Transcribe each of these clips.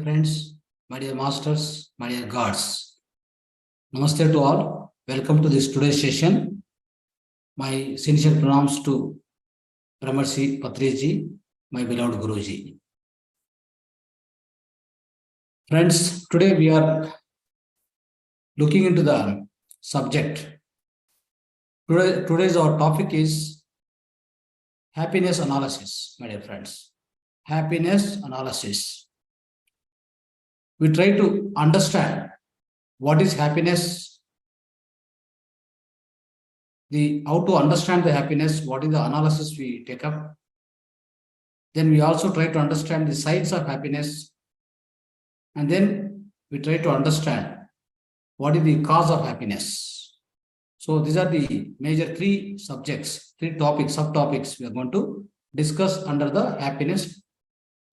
friends, my dear masters, my dear gods. Namaste to all. Welcome to this today's session. My sincere pranams to Brahmarshi Patriji, my beloved Guruji. Friends, today we are looking into the subject. Today's our topic is happiness analysis, my dear friends. Happiness analysis. We try to understand what is happiness, how to understand the happiness, what is the analysis we take up. Then we also try to understand the signs of happiness. And then we try to understand what is the cause of happiness. So these are the major three subjects, three topics, subtopics we are going to discuss under the happiness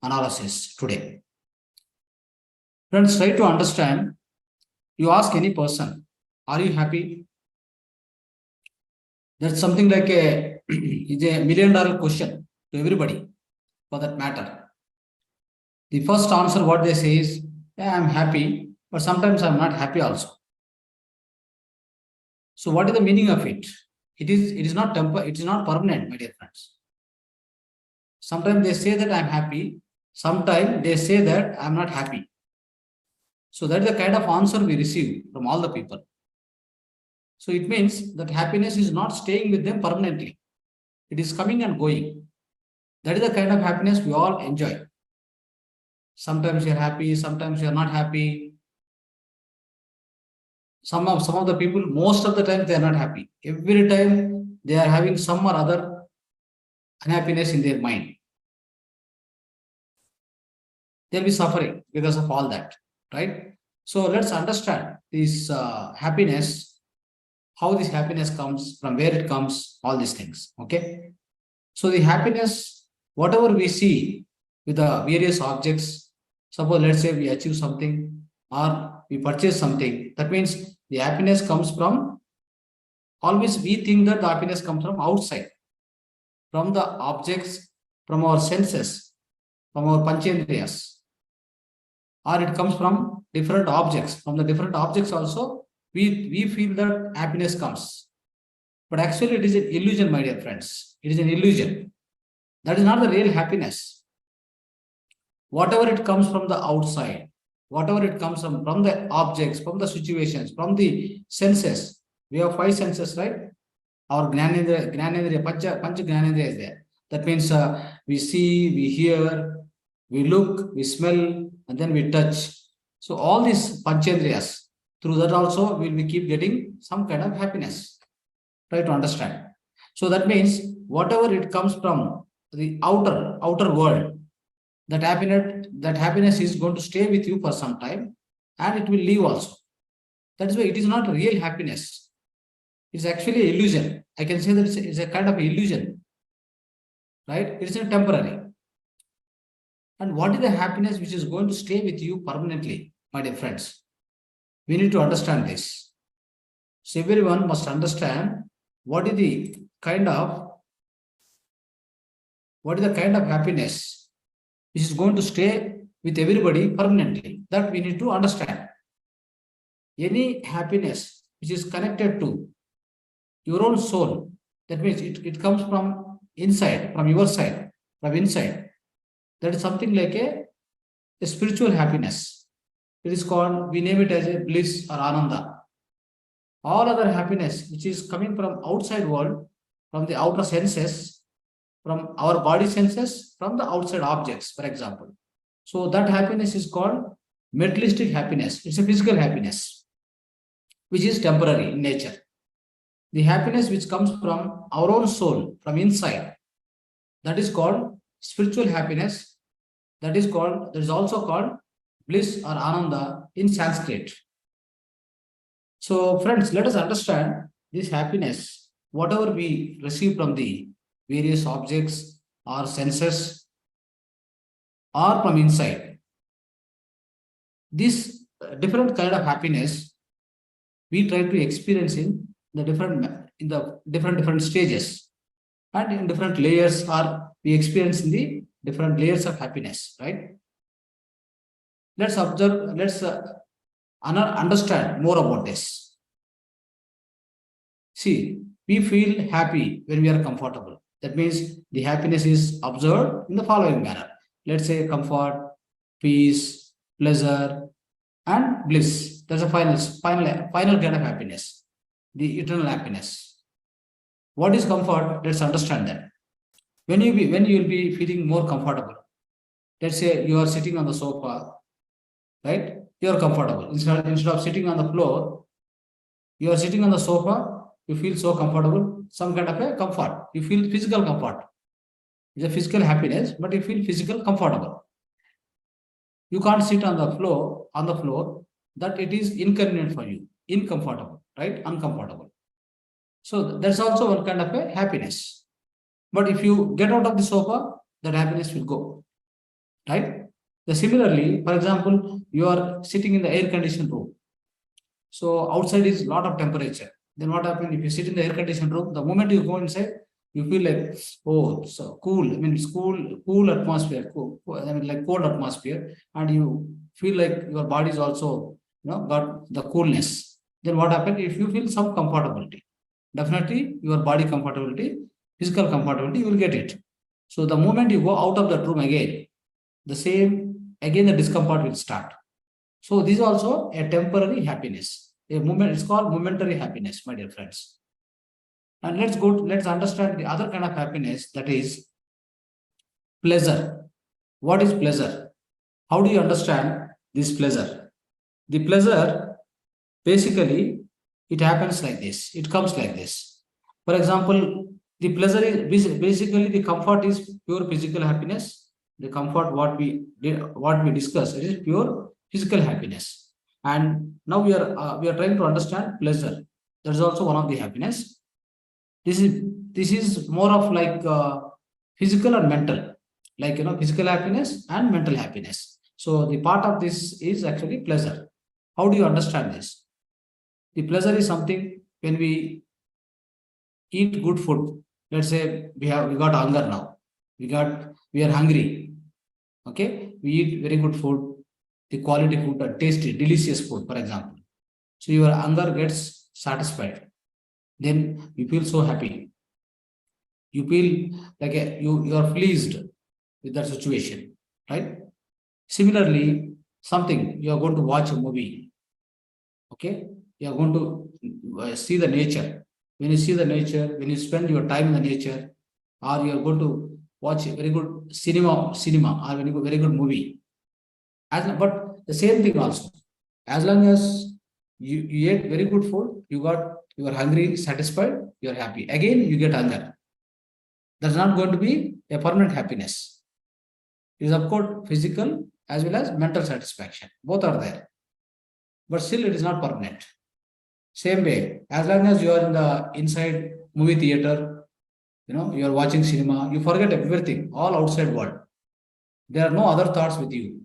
analysis today. Friends, try to understand. You ask any person, are you happy? That's something like it's a $1 million question to everybody, for that matter. The first answer what they say is, yeah, I'm happy, but sometimes I'm not happy also. So what is the meaning of it? It is not permanent, my dear friends. Sometimes they say that I'm happy, sometimes they say that I'm not happy. So that is the kind of answer we receive from all the people. So it means that happiness is not staying with them permanently. It is coming and going. That is the kind of happiness we all enjoy. Sometimes you're happy, sometimes you're not happy. Some of the people, most of the time, they are not happy. Every time they are having some or other unhappiness in their mind. They'll be suffering because of all that, right? So let's understand this happiness, how this happiness comes, from where it comes, all these things, okay? So the happiness, whatever we see with the various objects, suppose let's say we achieve something or we purchase something, that means the happiness comes from, always we think that the happiness comes from outside, from the objects, from our senses, from our panchendriyas, or it comes from different objects. From the different objects also, we feel that happiness comes. But actually it is an illusion, my dear friends. It is an illusion. That is not the real happiness. Whatever it comes from the outside, whatever it comes from the objects, from the situations, from the senses. We have 5 senses, right? Our Gnanendriya, Pancha Gnanendriya is there. That means we see, we hear, we look, we smell, and then we touch. So all these Panchendriyas, through that also we will keep getting some kind of happiness. Try to understand. So that means whatever it comes from the outer world, that happiness is going to stay with you for some time and it will leave also. That is why it is not real happiness. It's actually an illusion. I can say that it's a kind of illusion, right? It's a temporary. And what is the happiness which is going to stay with you permanently, my dear friends? We need to understand this. So everyone must understand what is the kind of happiness which is going to stay with everybody permanently. That we need to understand. Any happiness which is connected to your own soul, that means it comes from inside, from your side, from inside. That is something like a spiritual happiness. It is called, we name it as a bliss or ananda. All other happiness which is coming from outside world, from the outer senses, from our body senses, from the outside objects, for example. So that happiness is called materialistic happiness. It's a physical happiness, which is temporary in nature. The happiness which comes from our own soul, from inside, that is called spiritual happiness. That is also called bliss or ananda in Sanskrit. So friends, let us understand this happiness, whatever we receive from the various objects or senses or from inside. This different kind of happiness we try to experience in the different stages and in different layers, or we experience in the different layers of happiness, right? Let's observe, let's understand more about this. See, we feel happy when we are comfortable. That means the happiness is observed in the following manner. Let's say comfort, peace, pleasure, and bliss. That's a final kind of happiness, the eternal happiness. What is comfort? Let's understand that. When you will be feeling more comfortable, let's say you are sitting on the sofa, right? You are comfortable. Instead of sitting on the floor, you are sitting on the sofa, you feel so comfortable, some kind of a comfort. You feel physical comfort. It's a physical happiness, but you feel physical comfortable. You can't sit on the floor, that it is inconvenient for you, uncomfortable, right? Uncomfortable. So that's also one kind of a happiness. But if you get out of the sofa, that happiness will go, right? Similarly, for example, you are sitting in the air-conditioned room. So outside is a lot of temperature. Then what happens if you sit in the air-conditioned room? The moment you go inside, you feel like, oh, so cool. I mean, it's cool atmosphere, like cold atmosphere, and you feel like your body is also, got the coolness. Then what happens if you feel some comfortability? Definitely, your body comfortability, physical comfortability, you will get it. So the moment you go out of that room again, the discomfort will start. So this is also a temporary happiness. It's called momentary happiness, my dear friends. And let's understand the other kind of happiness, that is pleasure. What is pleasure? How do you understand this pleasure? The pleasure, basically, it happens like this. It comes like this. For example, the pleasure is basically the comfort is pure physical happiness. The comfort, what we discussed, it is pure physical happiness. And now we are trying to understand pleasure. That is also one of the happiness. This is more of like physical and mental, like physical happiness and mental happiness. So the part of this is actually pleasure. How do you understand this? The pleasure is something when we eat good food. Let's say we got hunger now. We are hungry. Okay, we eat very good food, the quality food, tasty, delicious food, for example. So your hunger gets satisfied. Then you feel so happy. You feel like you are pleased with that situation, right? Similarly, something you are going to watch a movie. Okay, you are going to see the nature. When you see the nature, when you spend your time in the nature, or you are going to watch a very good cinema, or very good movie. But the same thing also, as long as you ate very good food, you are hungry, satisfied, you are happy. Again, you get hunger. That's not going to be a permanent happiness. It is of course physical as well as mental satisfaction. Both are there. But still it is not permanent. Same way, as long as you are in the inside movie theater, you are watching cinema, you forget everything, all outside world. There are no other thoughts with you.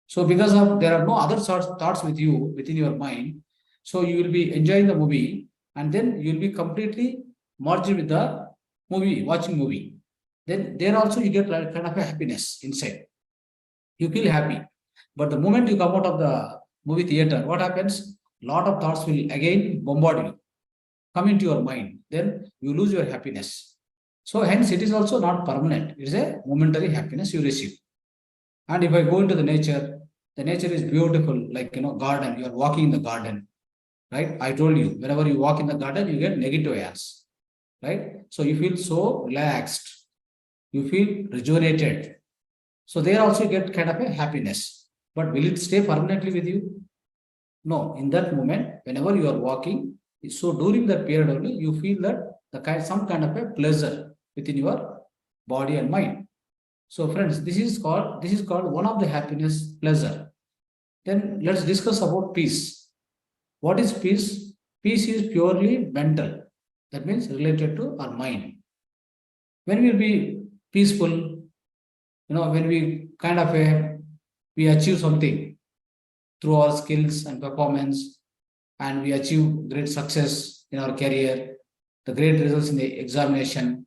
So because of there are no other thoughts with you within your mind, so you will be enjoying the movie, and then you will be completely merged with the movie, watching movie. Then there also you get kind of a happiness inside. You feel happy. But the moment you come out of the movie theater, what happens? Lot of thoughts will again bombard you, come into your mind. Then you lose your happiness. So hence it is also not permanent. It is a momentary happiness you receive. And if I go into the nature is beautiful, like garden, you are walking in the garden, right? I told you, whenever you walk in the garden, you get negative ions, right? So you feel so relaxed, you feel rejuvenated. So there also you get kind of a happiness. But will it stay permanently with you? No, in that moment, whenever you are walking, so during that period only, you feel that some kind of a pleasure within your body and mind. So friends, this is called one of the happiness, pleasure. Then let's discuss about peace. What is peace? Peace is purely mental. That means related to our mind. When we will be peaceful, when we we achieve something through our skills and performance, and we achieve great success in our career, the great results in the examination.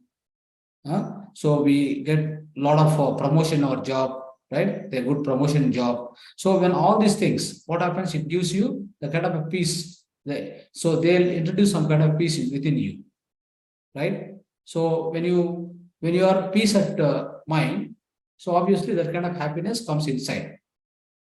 So we get a lot of promotion in our job, right? They're good promotion in job. So when all these things, what happens? It gives you the kind of a peace. So they'll introduce some kind of peace within you, right? So when you are peace at mind, so obviously that kind of happiness comes inside.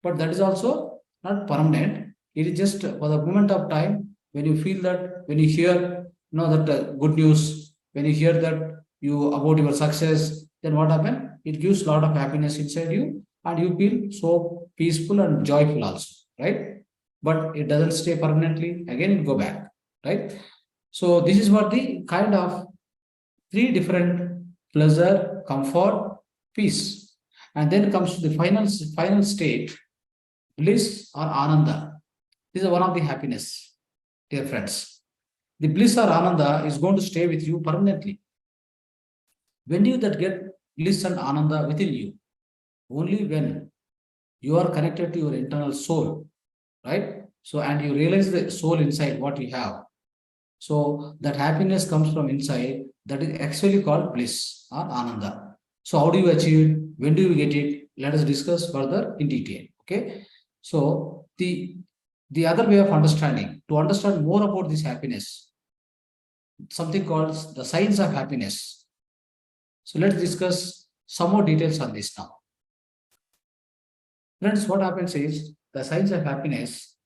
But that is also not permanent. It is just for the moment of time when you feel that, when you hear, that good news, when you hear that you about your success, then what happens? It gives a lot of happiness inside you, and you feel so peaceful and joyful also, right? But it doesn't stay permanently. Again, it go back, right? So this is what the kind of three different: pleasure, comfort, peace, and then comes to the final state, bliss or ananda. This is one of the happiness, dear friends. The bliss or ananda is going to stay with you permanently. When do you that get bliss and ananda within you? Only when you are connected to your internal soul, right? So, and you realize the soul inside what you have. So that happiness comes from inside. That is actually called bliss or ananda. So how do you achieve it? When do you get it? Let us discuss further in detail. Okay. So the other way of understanding, to understand more about this happiness, something called the science of happiness. So let's discuss some more details on this now. Friends, what happens is the science of happiness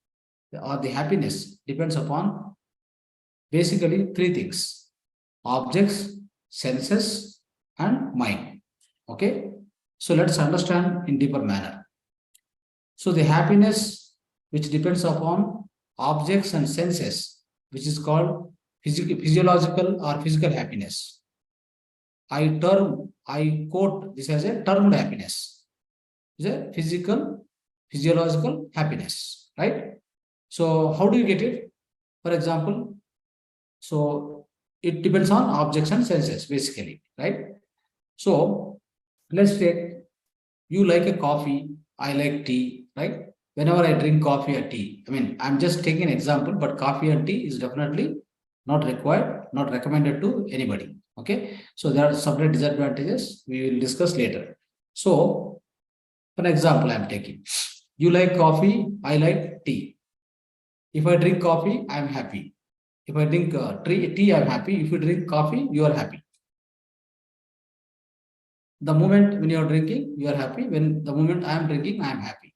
or the happiness depends upon basically three things: objects, senses, and mind. Okay. So let's understand in deeper manner. So the happiness which depends upon objects and senses, which is called physiological or physical happiness. I quote this as a termed happiness. It's a physiological happiness, right? So how do you get it? For example, so it depends on objects and senses, basically, right? So let's take, you like a coffee, I like tea, right? Whenever I drink coffee or tea, I mean, I'm just taking an example, but coffee and tea is definitely not required, not recommended to anybody. Okay. So there are separate disadvantages we will discuss later. So, for example, I'm taking, you like coffee, I like tea. If I drink coffee, I'm happy. If I drink tea, I'm happy. If you drink coffee, you are happy. The moment when you are drinking, you are happy. When the moment I am drinking, I am happy.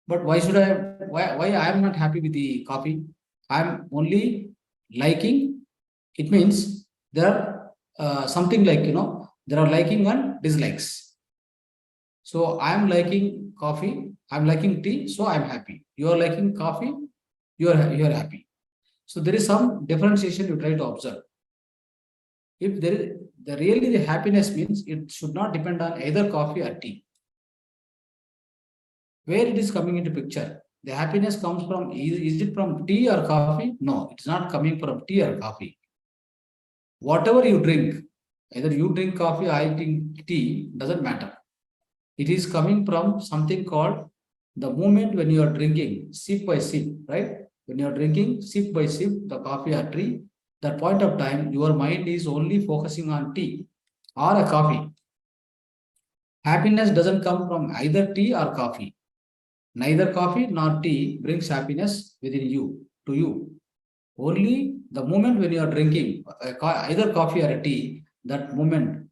But why should I? Why I am not happy with the coffee? I am only liking. It means there are something like, there are liking and dislikes. So I am liking coffee. I am liking tea. So I am happy. You are liking coffee. You are happy. So there is some differentiation you try to observe. If there is really the happiness means it should not depend on either coffee or tea. Where it is coming into picture, the happiness comes from, is it from tea or coffee? No, it's not coming from tea or coffee. Whatever you drink, either you drink coffee or I drink tea, doesn't matter. It is coming from something called the moment when you are drinking, sip by sip, right? When you are drinking, sip by sip, the coffee or tea, that point of time, your mind is only focusing on tea or a coffee. Happiness doesn't come from either tea or coffee. Neither coffee nor tea brings happiness within you, to you. Only the moment when you are drinking either coffee or a tea, that moment,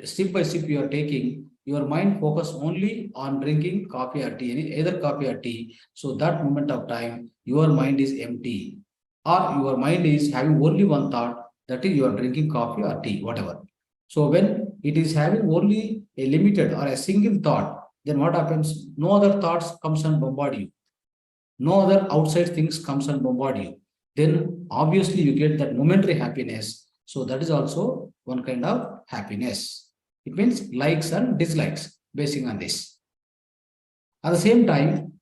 sip by sip you are taking, your mind focus only on drinking coffee or tea, either coffee or tea. So that moment of time, your mind is empty, or your mind is having only one thought, that is you are drinking coffee or tea, whatever. So when it is having only a limited or a single thought, then what happens? No other thoughts comes and bombard you. No other outside things comes and bombard you. Then obviously you get that momentary happiness. So that is also one kind of happiness. It means likes and dislikes basing on this. At the same time,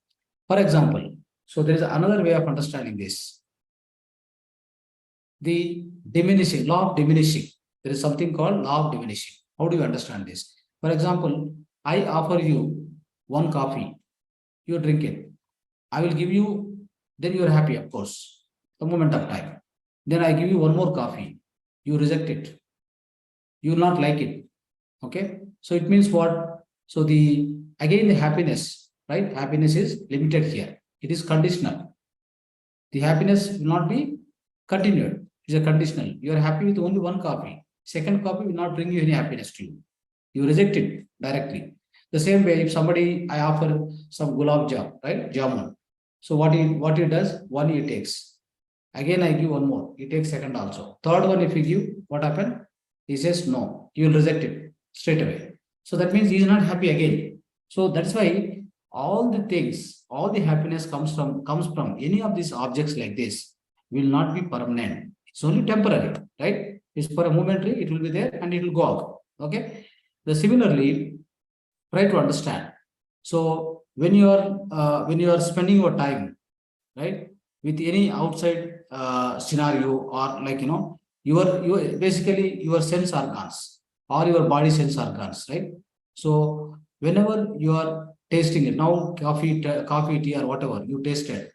for example, so there is another way of understanding this. The diminishing, law of diminishing. There is something called law of diminishing. How do you understand this? For example, I offer you one coffee, you drink it. I will give you, then you are happy, of course, the moment of time. Then I give you one more coffee, you reject it. You will not like it. Okay. So it means what? So the Again, the happiness, right? Happiness is limited here. It is conditional. The happiness will not be continued. It is a conditional. You are happy with only one copy. Second copy will not bring you any happiness to you. You reject it directly. The same way, if somebody, I offer some gulab jam, right? Jamun. So what he does, one he takes. Again, I give one more. He takes second also. Third one, if you give, what happened? He says no. You will reject it straight away. So that means he is not happy again. So that's why all the things, all the happiness comes from any of these objects like this will not be permanent. It's only temporary, right? It's for a momentary, it will be there and it will go out. Okay. Similarly, try to understand. So when you are spending your time, right, with any outside scenario, or like your basically your sense organs or your body sense organs, right? So whenever you are tasting it, now coffee, tea, or whatever you tasted,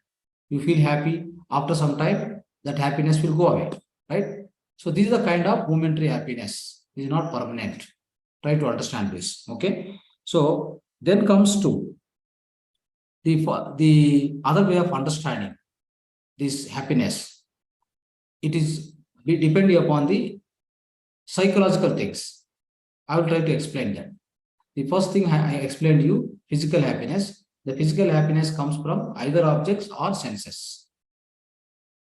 you feel happy. After some time, that happiness will go away, right? So this is the kind of momentary happiness. It is not permanent. Try to understand this. Okay. So then comes to the other way of understanding this happiness. It is depending upon the psychological things. I will try to explain that. The first thing I explained to you, physical happiness. The physical happiness comes from either objects or senses.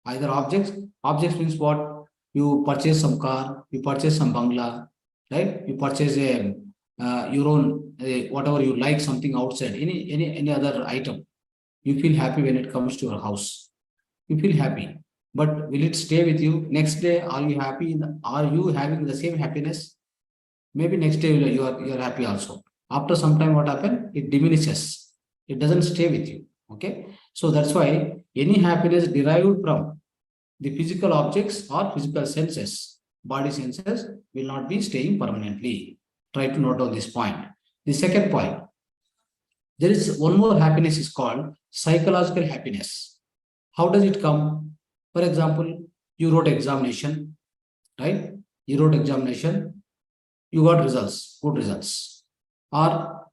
Either objects. Objects means what? You purchase some car, you purchase some bungalow, right? You purchase your own whatever you like, something outside, any other item. You feel happy when it comes to your house. You feel happy, but will it stay with you next day? Are you happy? Are you having the same happiness? Maybe next day you are happy also. After some time, what happens? It diminishes. It doesn't stay with you. Okay. So that's why any happiness derived from the physical objects or physical senses, body senses, will not be staying permanently. Try to note on this point. The second point, there is one more happiness is called psychological happiness. How does it come? For example, you wrote examination, right? You wrote examination, you got results, good results. Or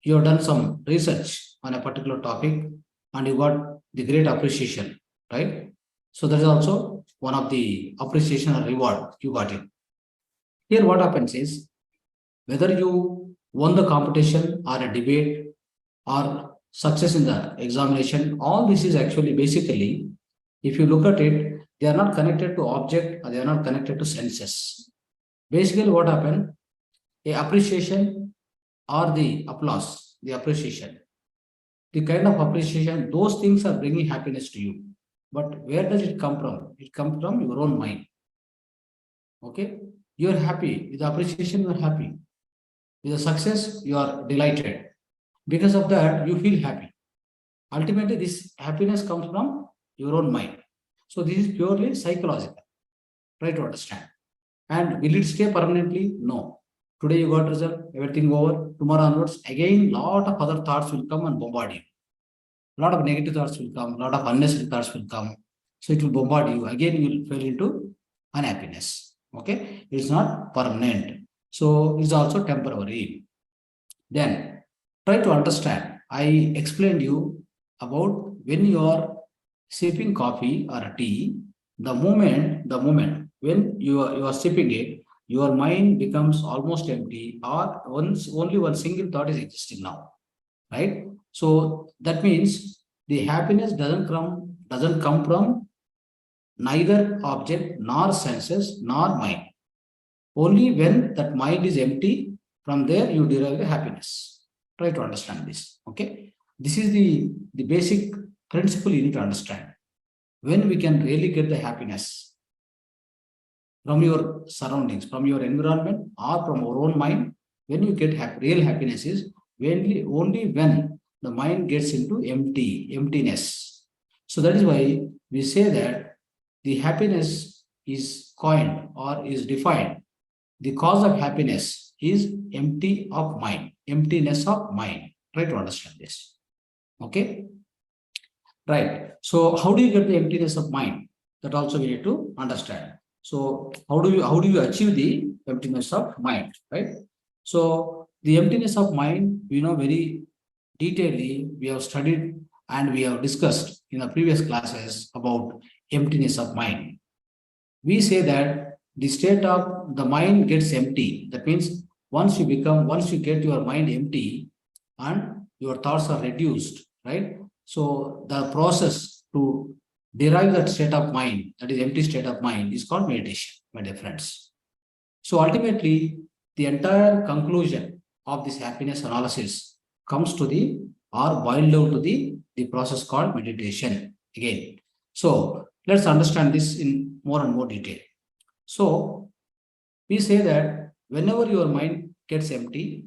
you have done some research on a particular topic and you got the great appreciation, right? So that is also one of the appreciation or reward you got it. Here what happens is, whether you won the competition or a debate or success in the examination, all this is actually basically, if you look at it, they are not connected to object or they are not connected to senses. Basically what happened, a appreciation or the applause, the appreciation, the kind of appreciation, those things are bringing happiness to you. But where does it come from? It comes from your own mind. Okay, you are happy with the appreciation, you are happy with the success, you are delighted. Because of that, you feel happy. Ultimately, this happiness comes from your own mind. So this is purely psychological. Try to understand. And will it stay permanently? No. Today you got result, everything over. Tomorrow onwards, again, lot of other thoughts will come and bombard you. A lot of negative thoughts will come, a lot of unnecessary thoughts will come. So it will bombard you. Again, you will fall into unhappiness. Okay, it's not permanent. So it's also temporary. Then try to understand. I explained you about when you are sipping coffee or tea, the moment when you are sipping it, your mind becomes almost empty, or only one single thought is existing now, right? So that means the happiness doesn't come from neither object nor senses nor mind. Only when that mind is empty, from there you derive the happiness. Try to understand this. Okay, this is the basic principle you need to understand. When we can really get the happiness from your surroundings, from your environment, or from our own mind, when you get real happiness is only when the mind gets into emptiness. So that is why we say that the happiness is coined or is defined. The cause of happiness is emptiness of mind. Try to understand this. Okay. Right. So how do you get the emptiness of mind? That also we need to understand. So how do you achieve the emptiness of mind? Right. So The emptiness of mind, we know very detailedly, we have studied and we have discussed in the previous classes about emptiness of mind. We say that the state of the mind gets empty. That means once you get your mind empty and your thoughts are reduced, right? So the process to derive that state of mind, that is empty state of mind, is called meditation, my dear friends. So ultimately, the entire conclusion of this happiness analysis comes to the or boiled down to the process called meditation again. So let's understand this in more and more detail. So we say that whenever your mind gets empty,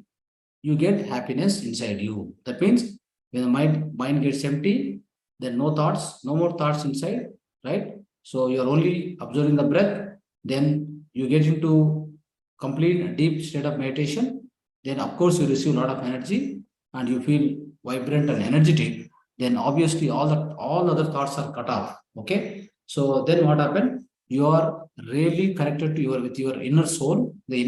you get happiness inside you. That means when the mind gets empty, then no thoughts, no more thoughts inside, right? So you're only observing the breath, then you get into complete deep state of meditation. Then of course you receive a lot of energy and you feel vibrant and energetic. Then obviously all other thoughts are cut off. Okay. So then what happened? You are really connected to with your inner soul, the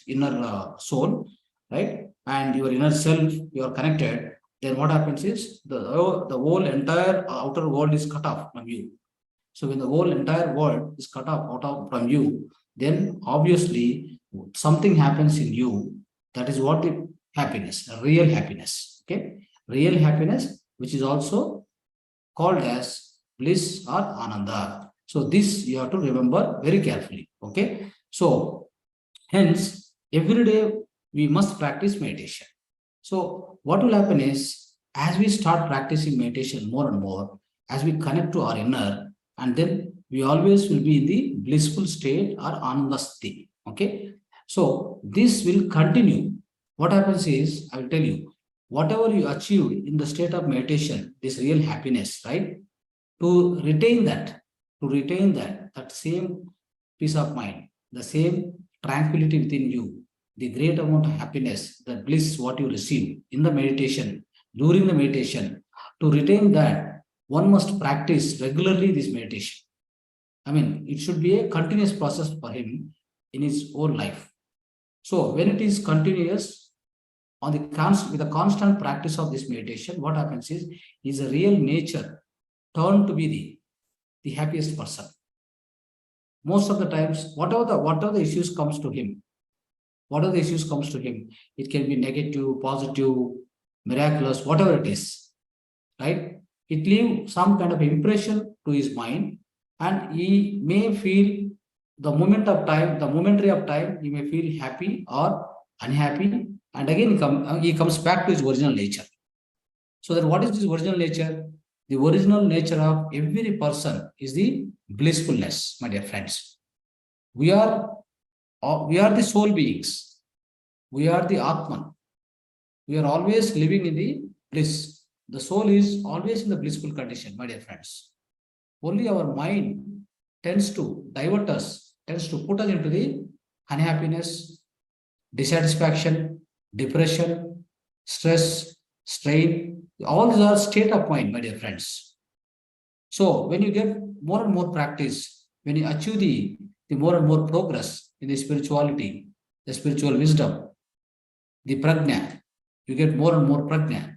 inner soul, right? And your inner self, you are connected. Then what happens is the whole entire outer world is cut off from you. So when the whole entire world is cut off from you, then obviously something happens in you. That is what the happiness, real happiness. Okay, real happiness, which is also called as bliss or ananda. So this you have to remember very carefully. Okay, so hence every day we must practice meditation. So what will happen is as we start practicing meditation more and more, as we connect to our inner, and then we always will be in the blissful state or ananda state. Okay, so this will continue. What happens is, I will tell you, whatever you achieve in the state of meditation, this real happiness, right? To retain that same peace of mind, the same tranquility within you, the great amount of happiness, the bliss what you receive in the meditation, during the meditation, to retain that, one must practice regularly this meditation. I mean, it should be a continuous process for him in his own life. So when it is continuous, with the constant practice of this meditation, what happens is a real nature turned to be the happiest person. Most of the times, whatever the issues comes to him, it can be negative, positive, miraculous, whatever it is, right? It leaves some kind of impression to his mind, and he may feel the momentary of time, he may feel happy or unhappy, and again he comes back to his original nature. So then what is this original nature? The original nature of every person is the blissfulness, my dear friends. We are the soul beings. We are the Atman. We are always living in the bliss. The soul is always in the blissful condition, my dear friends. Only our mind tends to divert us, tends to put us into the unhappiness, dissatisfaction, depression, stress, strain. All these are state of mind, my dear friends. So when you get more and more practice, when you achieve the more and more progress in the spirituality, the spiritual wisdom, the prajna, you get more and more prajna.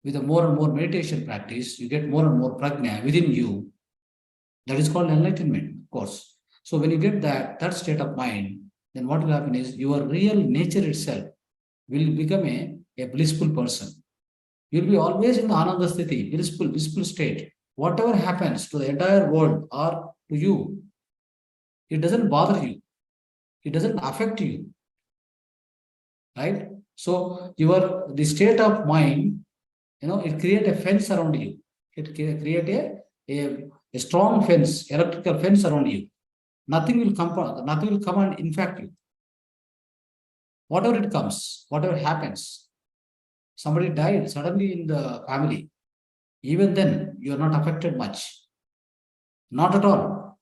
With the more and more meditation practice, you get more and more prajna within you. That is called enlightenment, of course. So when you get that state of mind, then what will happen is your real nature itself will become a blissful person. You'll be always in the ananda sthiti, blissful state. Whatever happens to the entire world or to you, it doesn't bother you. It doesn't affect you. Right? So the state of mind, it creates a fence around you. It creates a strong fence, electrical fence around you. Nothing will come and infect you. Whatever it comes, whatever happens, somebody died suddenly in the family, even then you are not affected much. Not at all.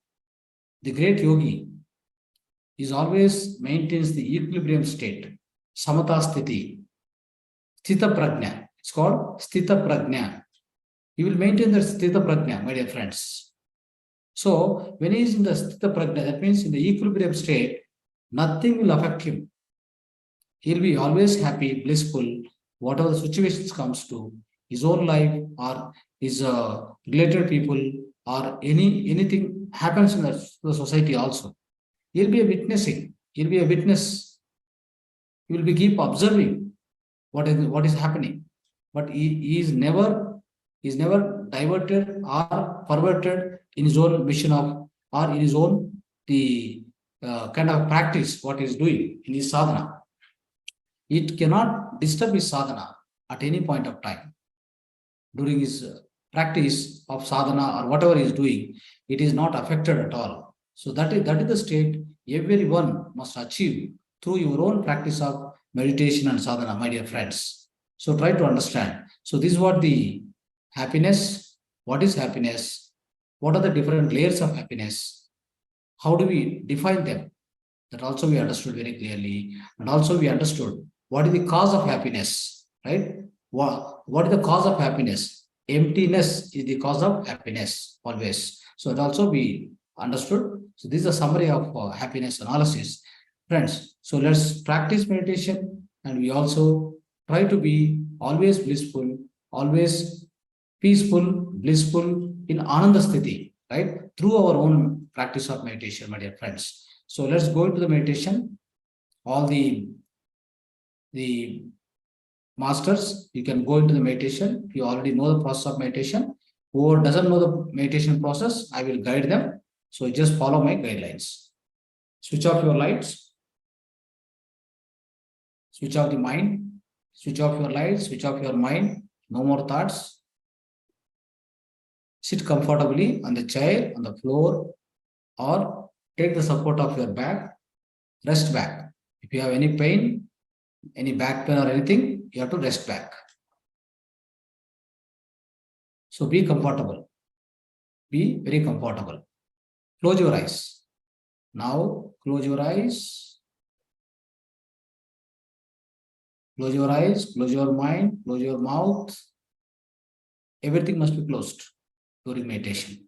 The great yogi is always maintains the equilibrium state, samata sthiti, sthita prajna. It's called sthita prajna. He will maintain the sthita prajna, my dear friends. So when he is in the sthita prajna, that means in the equilibrium state, nothing will affect him. He'll be always happy, blissful, whatever the situations comes to his own life or his related people or anything happens in the society also. He'll be a witnessing. He'll be a witness. He will be keep observing what is happening. But he is never diverted or perverted in his own mission of or in his own the kind of practice what he is doing in his sadhana. It cannot disturb his sadhana at any point of time. During his practice of sadhana or whatever he is doing, it is not affected at all. So that is the state everyone must achieve through your own practice of meditation and sadhana, my dear friends. So try to understand. So this is what the happiness, what is happiness, what are the different layers of happiness, how do we define them? That also we understood very clearly. And also we understood what is the cause of happiness, right? What is the cause of happiness? Emptiness is the cause of happiness always. So that also we understood. So this is a summary of happiness analysis. Friends, so let's practice meditation and we also try to be always blissful, always peaceful, blissful in Ananda Sthiti, right? Through our own practice of meditation, my dear friends. So let's go into the meditation. All the masters, you can go into the meditation. You already know the process of meditation. Whoever doesn't know the meditation process, I will guide them. So just follow my guidelines. Switch off your lights. Switch off the mind. Switch off your lights. Switch off your mind. No more thoughts. Sit comfortably on the chair, on the floor, or take the support of your back. Rest back. If you have any pain, any back pain or anything, you have to rest back. So be comfortable. Be very comfortable. Close your eyes. Now close your eyes. Close your eyes, close your mind, close your mouth. Everything must be closed during meditation.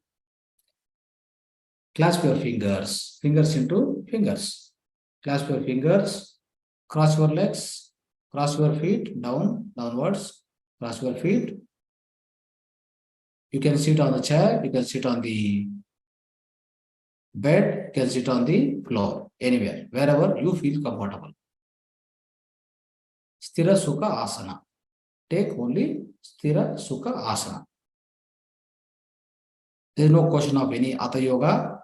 Clasp your fingers, fingers into fingers. Clasp your fingers, cross your legs, cross your feet, downwards, cross your feet. You can sit on the chair, you can sit on the bed, you can sit on the floor, anywhere, wherever you feel comfortable. Sthira Sukha Asana. Take only Sthira Sukha Asana. There is no question of any Hatha Yoga.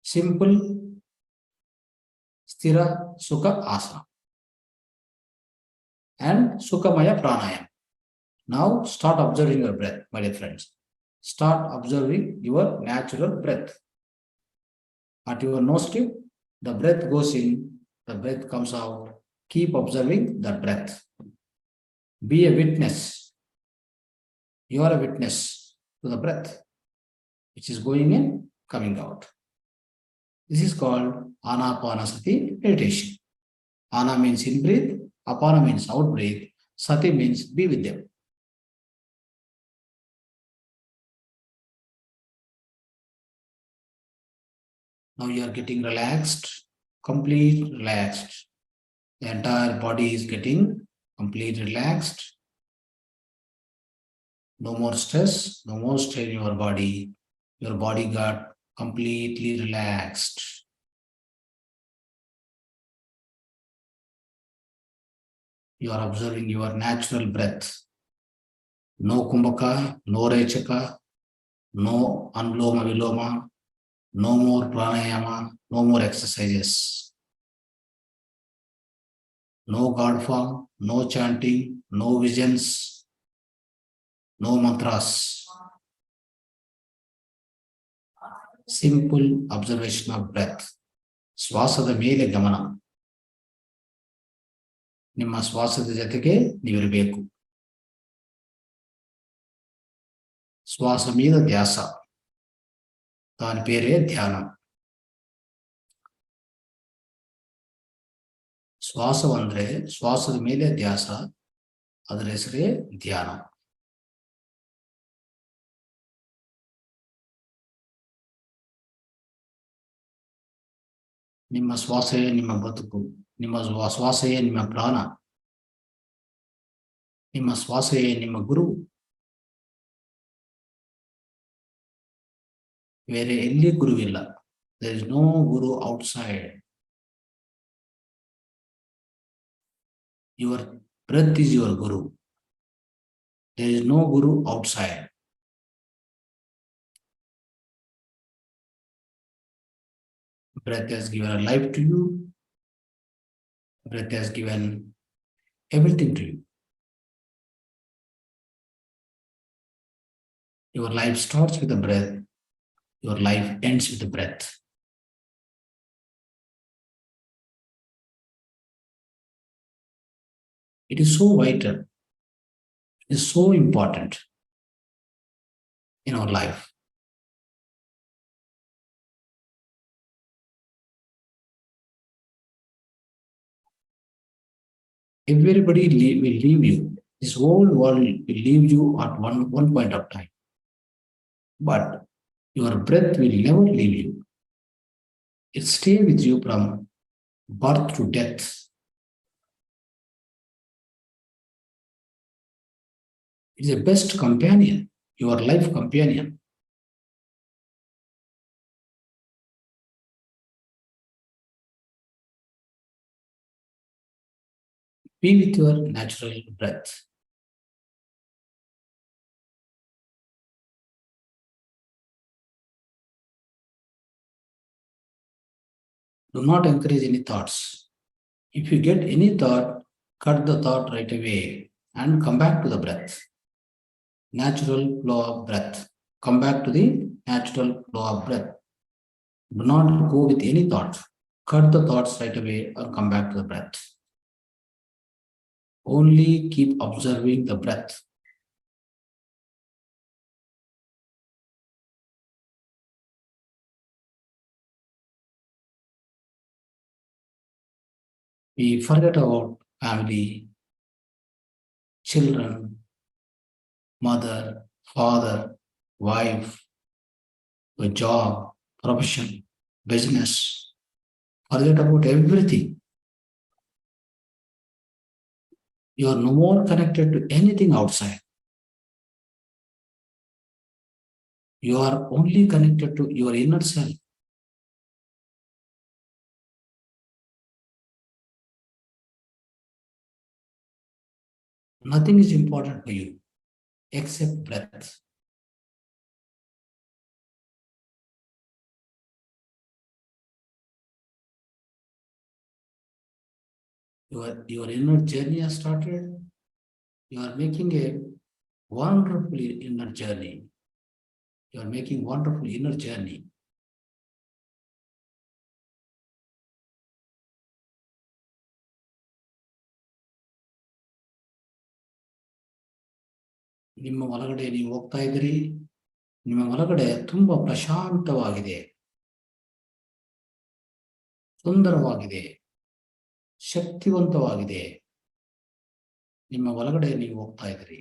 Simple Sthira Sukha Asana. And Sukhamaya Pranayama. Now start observing your breath, my dear friends. Start observing your natural breath. At your nose tip, the breath goes in, the breath comes out. Keep observing the breath. Be a witness. You are a witness to the breath, which is going in, coming out. This is called Anapanasati meditation. Ana means in breathe, Apana means out breathe, Sati means be with them. Now you are getting relaxed, complete relaxed. The entire body is getting completely relaxed. No more stress, no more strain in your body. Your body got completely relaxed. You are observing your natural breath. No kumbhaka, no rechaka, no anuloma viloma, no more pranayama, no more exercises. No God form, no chanting, no visions, no mantras. Simple observation of breath. ಶ್ವಾಸದ ಮೇಲೆ ಗಮನ. ನಿಮ್ಮ ಶ್ವಾಸದ ಜೊತೆಗೆ ನೀವಿರಬೇಕು. శ్వాస మీద ధ్యాస. దాని పేరే ధ్యానం. ಶ್ವಾಸ ಅಂದ್ರೆ ಶ್ವಾಸದ ಮೇಲೆ ಧ್ಯಾಸ, ಅದರ ಹೆಸರೇ ಧ್ಯಾನ. ನಿಮ್ಮ ಶ್ವಾಸವೇ ನಿಮ್ಮ ಬದುಕು, ನಿಮ್ಮ ಶ್ವಾಸವೇ ನಿಮ್ಮ ಪ್ರಾಣ, ನಿಮ್ಮ ಶ್ವಾಸವೇ ನಿಮ್ಮ ಗುರು. ಬೇರೆ ಎಲ್ಲಿ ಗುರುವಿಲ್ಲ. There is no guru outside. Your breath is your guru. There is no guru outside. Breath has given a life to you. Breath has given everything to you. Your life starts with the breath. Your life ends with the breath. It is so vital. It is so important in our life. Everybody will leave you. This whole world will leave you at one point of time. But your breath will never leave you. It stays with you from birth to death. It is the best companion, your life companion. Be with your natural breath. Do not encourage any thoughts. If you get any thought, cut the thought right away and come back to the breath. Natural flow of breath. Come back to the natural flow of breath. Do not go with any thought. Cut the thoughts right away or come back to the breath. Only keep observing the breath. We forget about family, children, mother, father, wife, a job, profession, business. Forget about everything. You are no more connected to anything outside. You are only connected to your inner self. Nothing is important for you except breath. Your inner journey has started. You are making a wonderful inner journey. You are making wonderful inner journey. ನಿಮ್ಮ ಒಳಗಡೆ ನೀವು ಹೋಗ್ತಾ ಇದ್ದೀರಿ. ನಿಮ್ಮ ಒಳಗಡೆ ತುಂಬಾ ಪ್ರಶಾಂತವಾಗಿದೆ, ಸುಂದರವಾಗಿದೆ, ಶಕ್ತಿವಂತವಾಗಿದೆ. ನಿಮ್ಮ ಒಳಗಡೆ ನೀವು ಹೋಗ್ತಾ ಇದ್ದೀರಿ.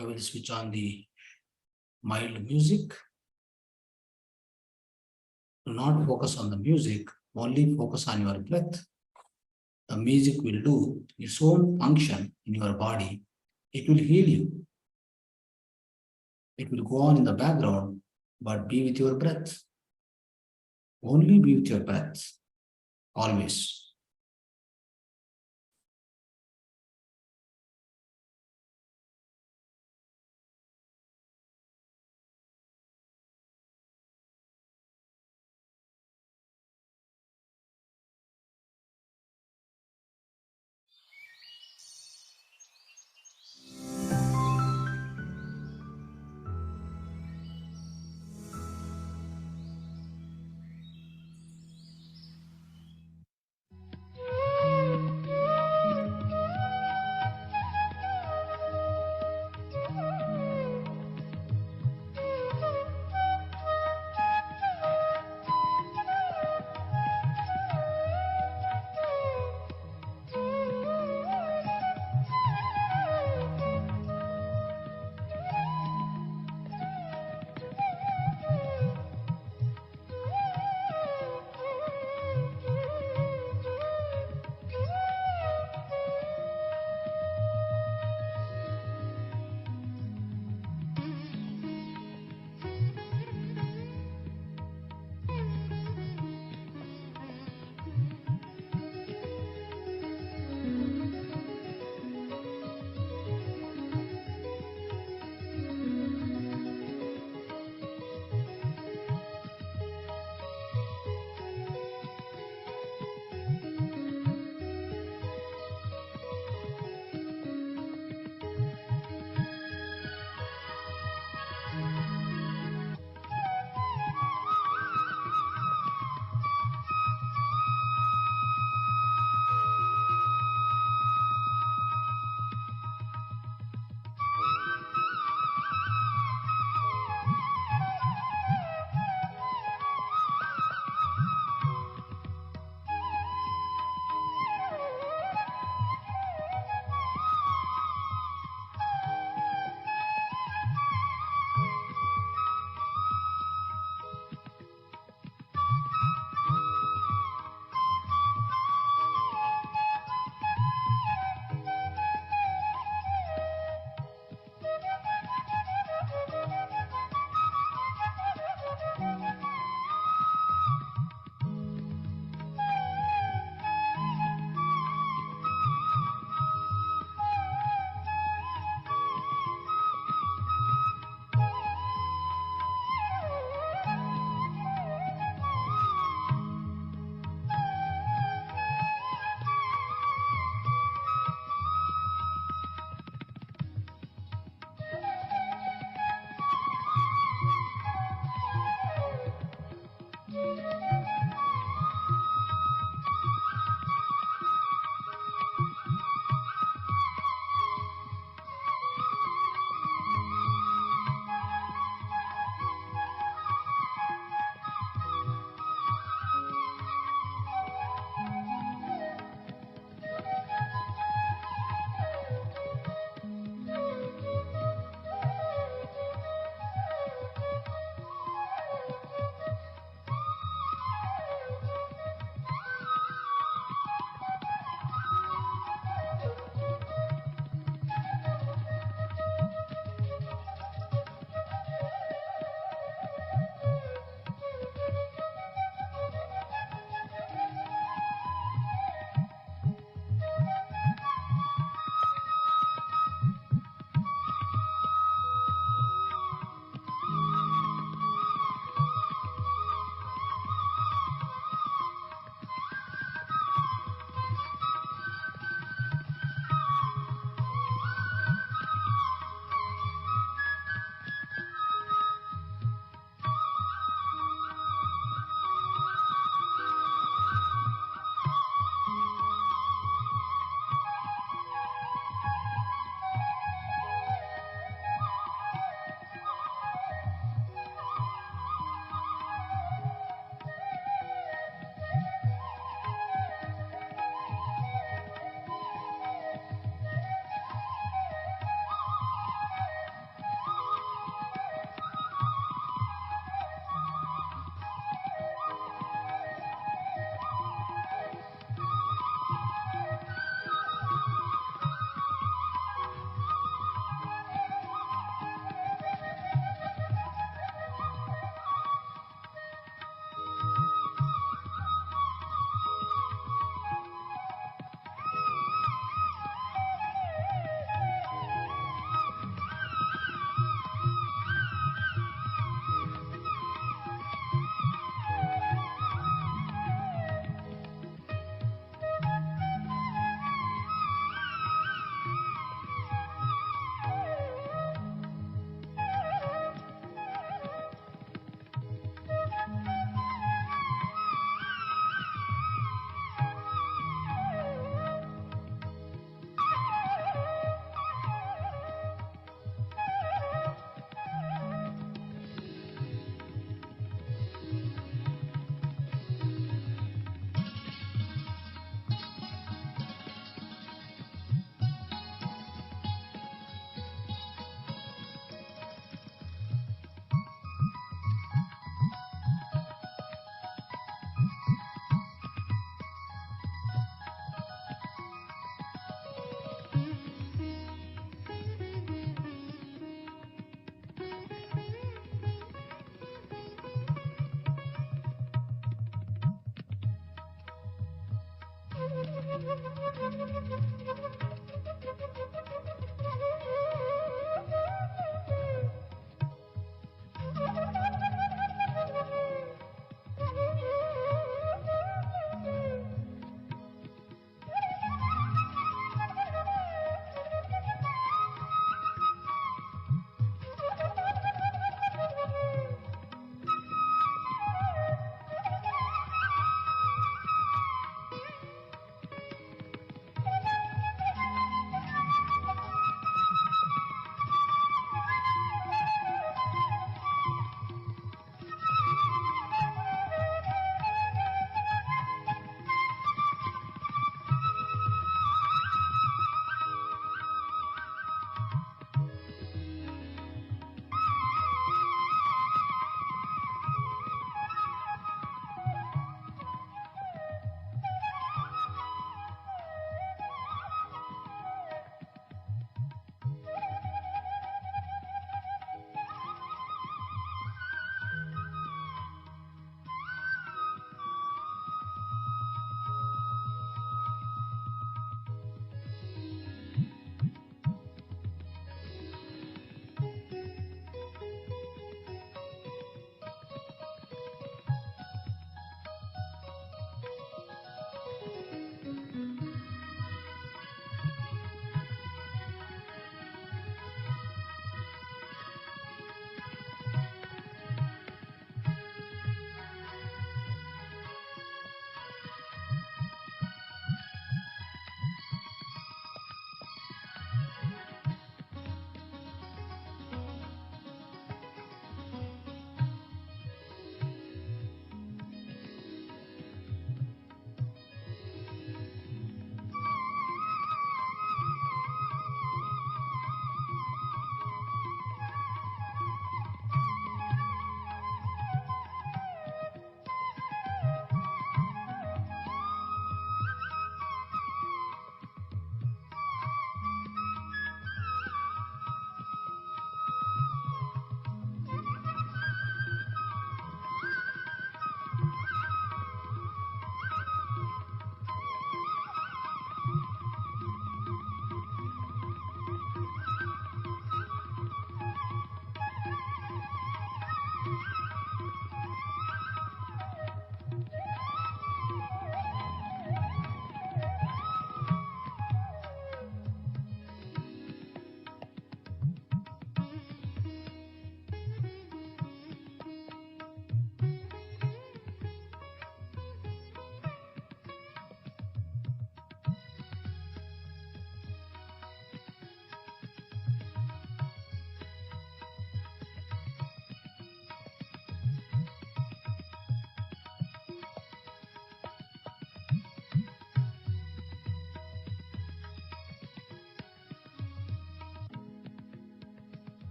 I will switch on the mild music. Do not focus on the music, only focus on your breath. The music will do its own function in your body. It will heal you. It will go on in the background, but be with your breath. Only be with your breath, always.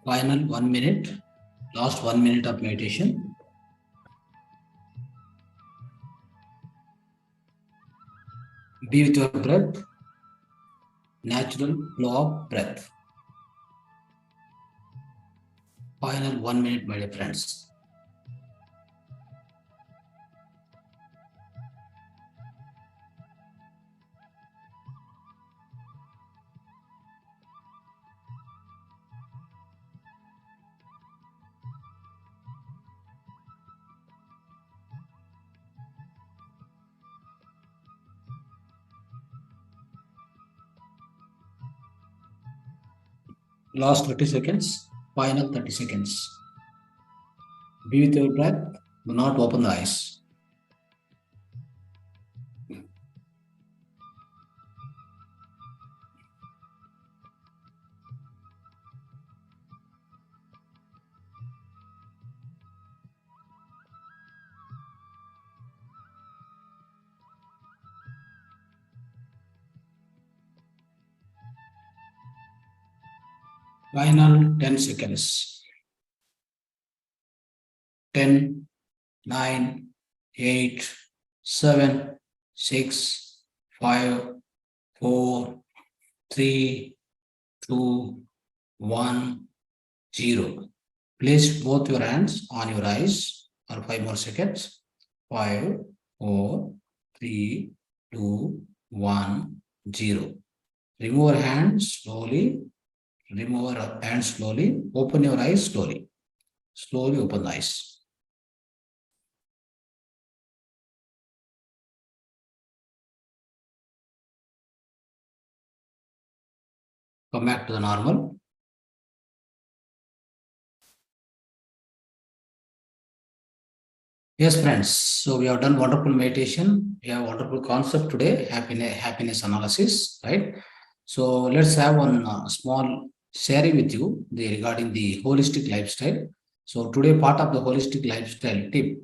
Final 1 minute, last 1 minute of meditation. Be with your breath, natural flow of breath. Final 1 minute, my dear friends. Last 30 seconds, final 30 seconds. Be with your breath, do not open the eyes. Final 10 seconds. 10, 9, 8, 7, 6, 5, 4, 3, 2, 1, 0. Place both your hands on your eyes for 5 more seconds. 5, 4, 3, 2, 1, 0. Remove your hands slowly. Remove your hands slowly. Open your eyes slowly. Slowly open the eyes. Come back to the normal. Yes, friends. So we have done wonderful meditation. We have wonderful concept today, happiness analysis, right? So let's have one small sharing with you regarding the holistic lifestyle. So today, part of the holistic lifestyle tip,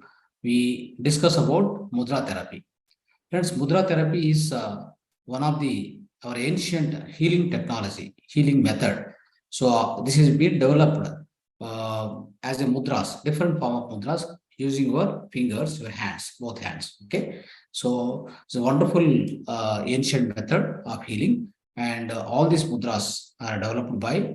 we discuss about mudra therapy. Friends, mudra therapy is one of our ancient healing technology, healing method. So this has been developed as a mudras, different form of mudras using your fingers, your hands, both hands. Okay, so it's a wonderful ancient method of healing, and all these mudras are developed by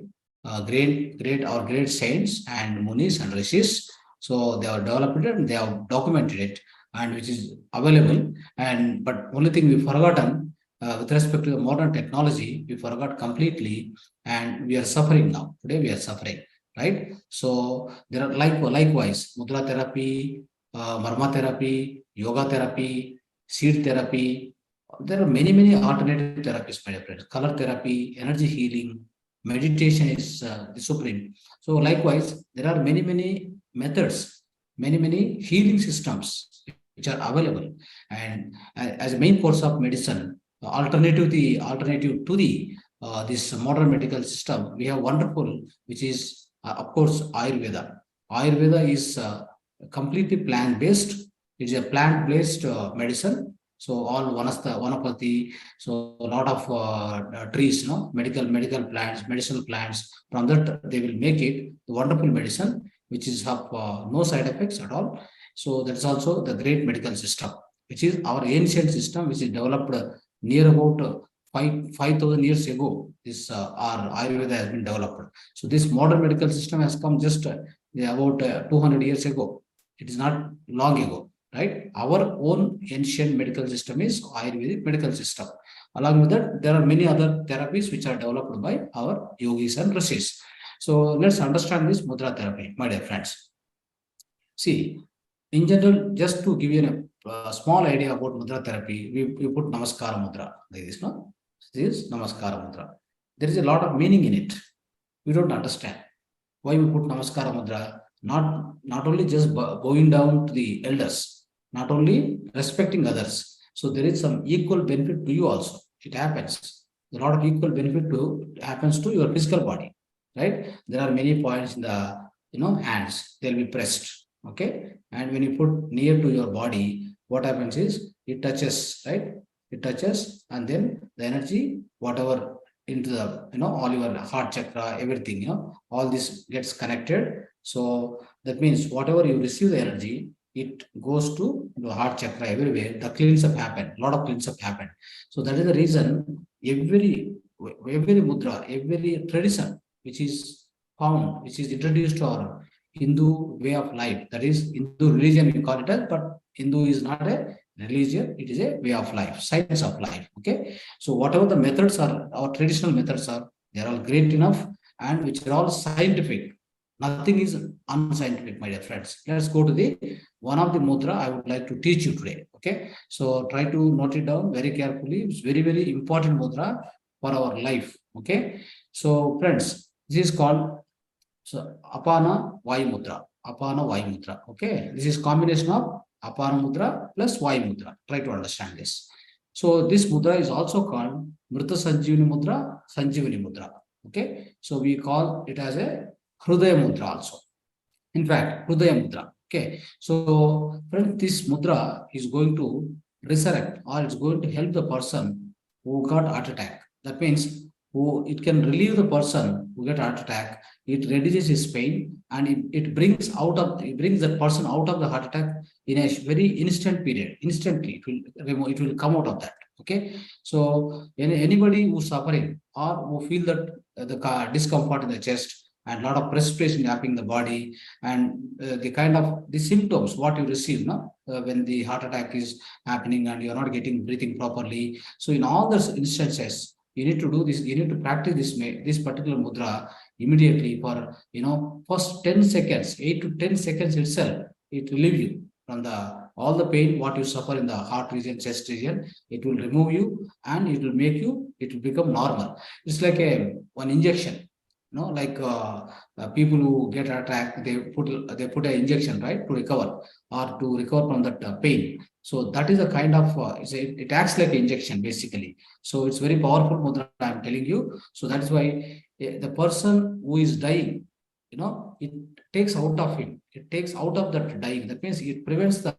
great saints and munis and rishis. So they are developed it and they have documented it, and which is available. And but only thing we forgotten with respect to the modern technology, we forgot completely, and we are suffering now. Today we are suffering, right? So there are likewise mudra therapy, marma therapy, yoga therapy, seed therapy. There are many alternative therapies, my dear friends. Color therapy, energy healing, meditation is the supreme. So likewise, there are many methods, many healing systems which are available, and as a main course of medicine, alternative to the this modern medical system, we have wonderful, which is of course Ayurveda. Ayurveda is completely plant based. It's a plant based medicine. So all vanapati, so a lot of trees, medical plants, medicinal plants. From that they will make it the wonderful medicine, which is of no side effects at all. So that's also the great medical system, which is our ancient system, which is developed near about 5,000 years ago. This our Ayurveda has been developed. So this modern medical system has come just about 200 years ago. It is not long ago, right? Our own ancient medical system is Ayurvedic medical system. Along with that, there are many other therapies which are developed by our yogis and rishis. So let's understand this mudra therapy, my dear friends. See, in general, just to give you a small idea about mudra therapy, we put Namaskara mudra like this, no? This is Namaskara mudra. There is a lot of meaning in it. We don't understand why we put Namaskara mudra. Not only just bowing down to the elders, not only respecting others. So there is some equal benefit to you also. It happens. A lot of equal benefit happens to your physical body, right? There are many points in the hands. They'll be pressed. Okay, and when you put near to your body, what happens is it touches, right? It touches, and then the energy, whatever into the, all your heart chakra, everything, all this gets connected. So that means whatever you receive the energy, it goes to the heart chakra everywhere. The cleans up happen, a lot of cleans up happen. So that is the reason every mudra, every tradition which is found, which is introduced to our Hindu way of life, that is Hindu religion, we call it as, but Hindu is not a religion, it is a way of life, science of life. Okay. So whatever the methods are, our traditional methods are, they are all great enough and which are all scientific. Nothing is unscientific, my dear friends. Let's go to the one of the mudra I would like to teach you today. Okay. So try to note it down very carefully. It's very, very important mudra for our life. Okay. So friends, this is called Apana Vayu mudra. Apana Vayu mudra. Okay. This is combination of Apana mudra plus Vayu mudra. Try to understand this. So this mudra is also called Mrita Sanjivani mudra, Sanjivani mudra. Okay. So we call it as a Hrudaya mudra also. In fact, Hrudaya mudra. Okay. So friends, this mudra is going to resurrect or it's going to help the person who got heart attack. That means it can relieve the person who get heart attack. It reduces his pain and it brings that person out of the heart attack in a very instant period. Instantly, it will come out of that. Okay. So anybody who's suffering or who feel that the discomfort in the chest and a lot of perspiration happening in the body and the kind of the symptoms what you receive when the heart attack is happening and you're not getting breathing properly. So in all those instances, you need to do this, you need to practice this particular mudra immediately for first 10 seconds, 8 to 10 seconds itself. It relieves you from all the pain what you suffer in the heart region, chest region. It will remove you and it will become normal. It's like one injection, like people who get attacked, they put an injection, right, to recover or to recover from that pain. So that is a kind of it acts like an injection basically. So it's very powerful mudra, I'm telling you. So that is why the person who is dying, it takes out of him, it takes out of that dying. That means it prevents the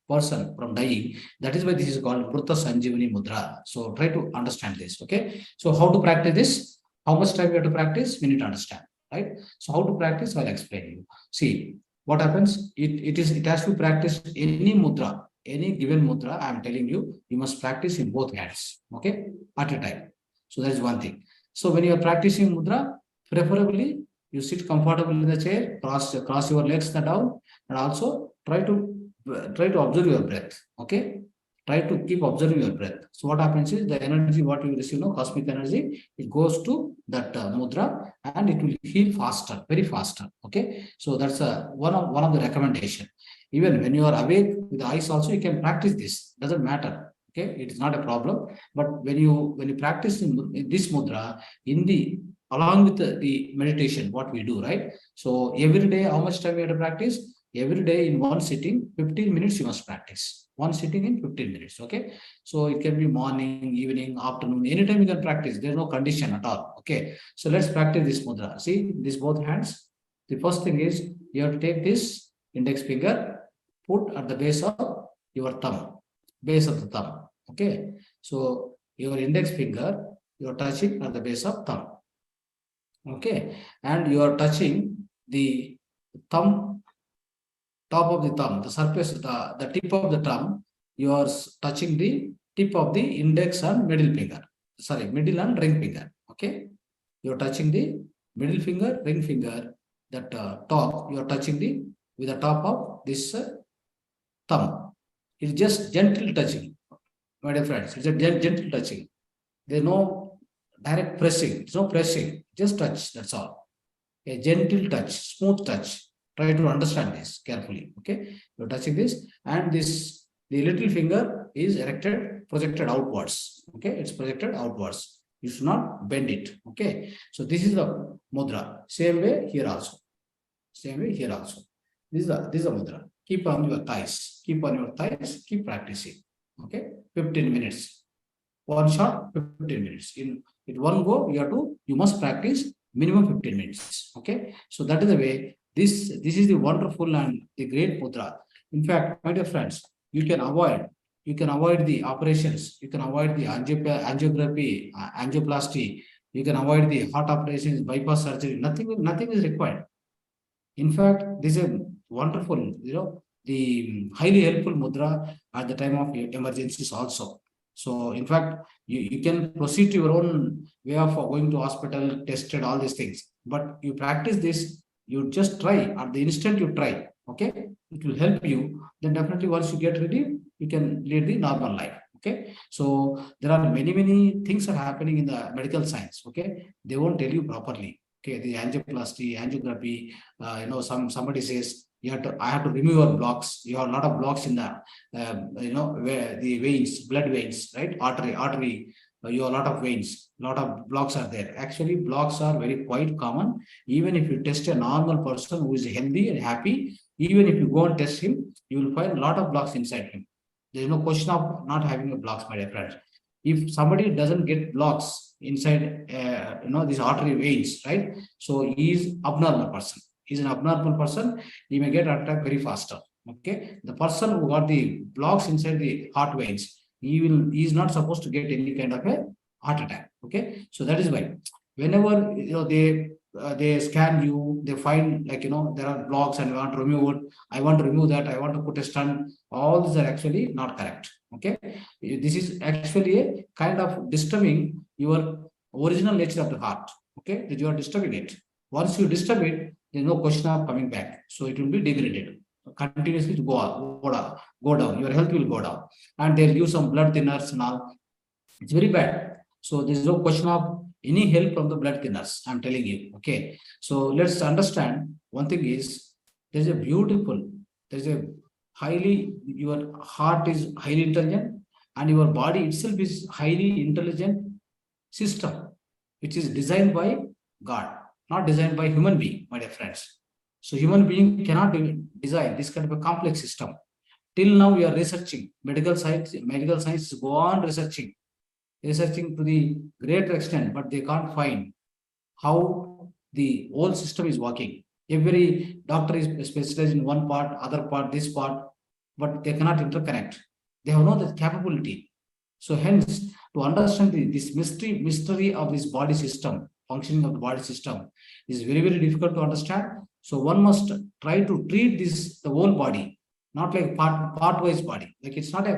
person from dying. That is why this is called Mrita Sanjivani mudra. So try to understand this. Okay. So how to practice this? How much time you have to practice? We need to understand, right? So how to practice? I'll explain you. See what happens. It has to practice any mudra, any given mudra. I'm telling you, you must practice in both hands, okay, at a time. So that is one thing. So when you are practicing mudra, preferably you sit comfortably in the chair, cross your legs down, and also try to observe your breath. Okay. Try to keep observing your breath. So what happens is the energy what you receive, cosmic energy, it goes to that mudra and it will heal faster, very faster. Okay. So that's one of the recommendation. Even when you are awake with the eyes also, you can practice this. Doesn't matter. Okay. It is not a problem. But when you practice in this mudra along with the meditation, what we do, right? So every day, how much time we have to practice? Every day in one sitting, 15 minutes you must practice. One sitting in 15 minutes. Okay. So it can be morning, evening, afternoon, anytime you can practice. There's no condition at all. Okay. So let's practice this mudra. See, these both hands. The first thing is you have to take this index finger, put at the base of your thumb, base of the thumb. Okay. So your index finger, you're touching at the base of thumb. Okay. And you are touching the thumb, top of the thumb, the surface, the tip of the thumb, you are touching the tip of the index and middle finger. Sorry, middle and ring finger. Okay. You are touching the middle finger, ring finger, that top, you are touching with the top of this thumb. It's just gentle touching, my dear friends. It's a gentle touching. There's no direct pressing. It's no pressing. Just touch. That's all. A gentle touch, smooth touch. Try to understand this carefully. Okay. You're touching this and the little finger is projected outwards. Okay. It's projected outwards. You should not bend it. Okay. So this is the mudra. Same way here also. Same way here also. This is the mudra. Keep on your thighs. Keep on your thighs. Keep practicing. Okay. 15 minutes. One shot, 15 minutes. In one go, you must practice minimum 15 minutes. Okay. So that is the way. This is the wonderful and the great mudra. In fact, my dear friends, you can avoid you can avoid the operations, you can avoid the angiography, angioplasty, you can avoid the heart operations, bypass surgery. Nothing is required. In fact, this is a wonderful, the highly helpful mudra at the time of emergencies also. So, in fact, you can proceed to your own way of going to hospital, tested, all these things. But you practice this, you just try at the instant you try. Okay, it will help you. Then definitely once you get ready, you can lead the normal life. Okay, so there are many things are happening in the medical science. Okay, they won't tell you properly. Okay, the angioplasty, angiography, somebody says I have to remove your blocks. You have a lot of blocks in the where the veins, blood veins, right? Artery. You have a lot of veins, a lot of blocks are there. Actually, blocks are very quite common. Even if you test a normal person who is healthy and happy, even if you go and test him, you will find a lot of blocks inside him. There is no question of not having a blocks, my dear friends. If somebody doesn't get blocks inside, these artery veins, right? So he is abnormal person. He's an abnormal person. He may get attack very faster. Okay, the person who got the blocks inside the heart veins, he is not supposed to get any kind of a heart attack. Okay, so that is why whenever they scan you, they find there are blocks and want to remove it. I want to remove that. I want to put a stent. All these are actually not correct. Okay, this is actually a kind of disturbing your original nature of the heart. Okay, that you are disturbing it. Once you disturb it, there is no question of coming back. So it will be degraded continuously to go down. Your health will go down, and they'll use some blood thinners now. It's very bad. So there is no question of any help from the blood thinners. I'm telling you. Okay. So let's understand one thing is there's a highly, your heart is highly intelligent and your body itself is highly intelligent system, which is designed by God, not designed by human being, my dear friends. So human being cannot design this kind of a complex system. Till now, we are researching medical science go on researching to the greater extent, but they can't find how the whole system is working. Every doctor is specialized in one part, other part, this part, but they cannot interconnect. They have no capability. So hence, to understand this mystery of this body system, functioning of the body system, is very difficult to understand. So one must try to treat the whole body, not like part-wise body. Like it is not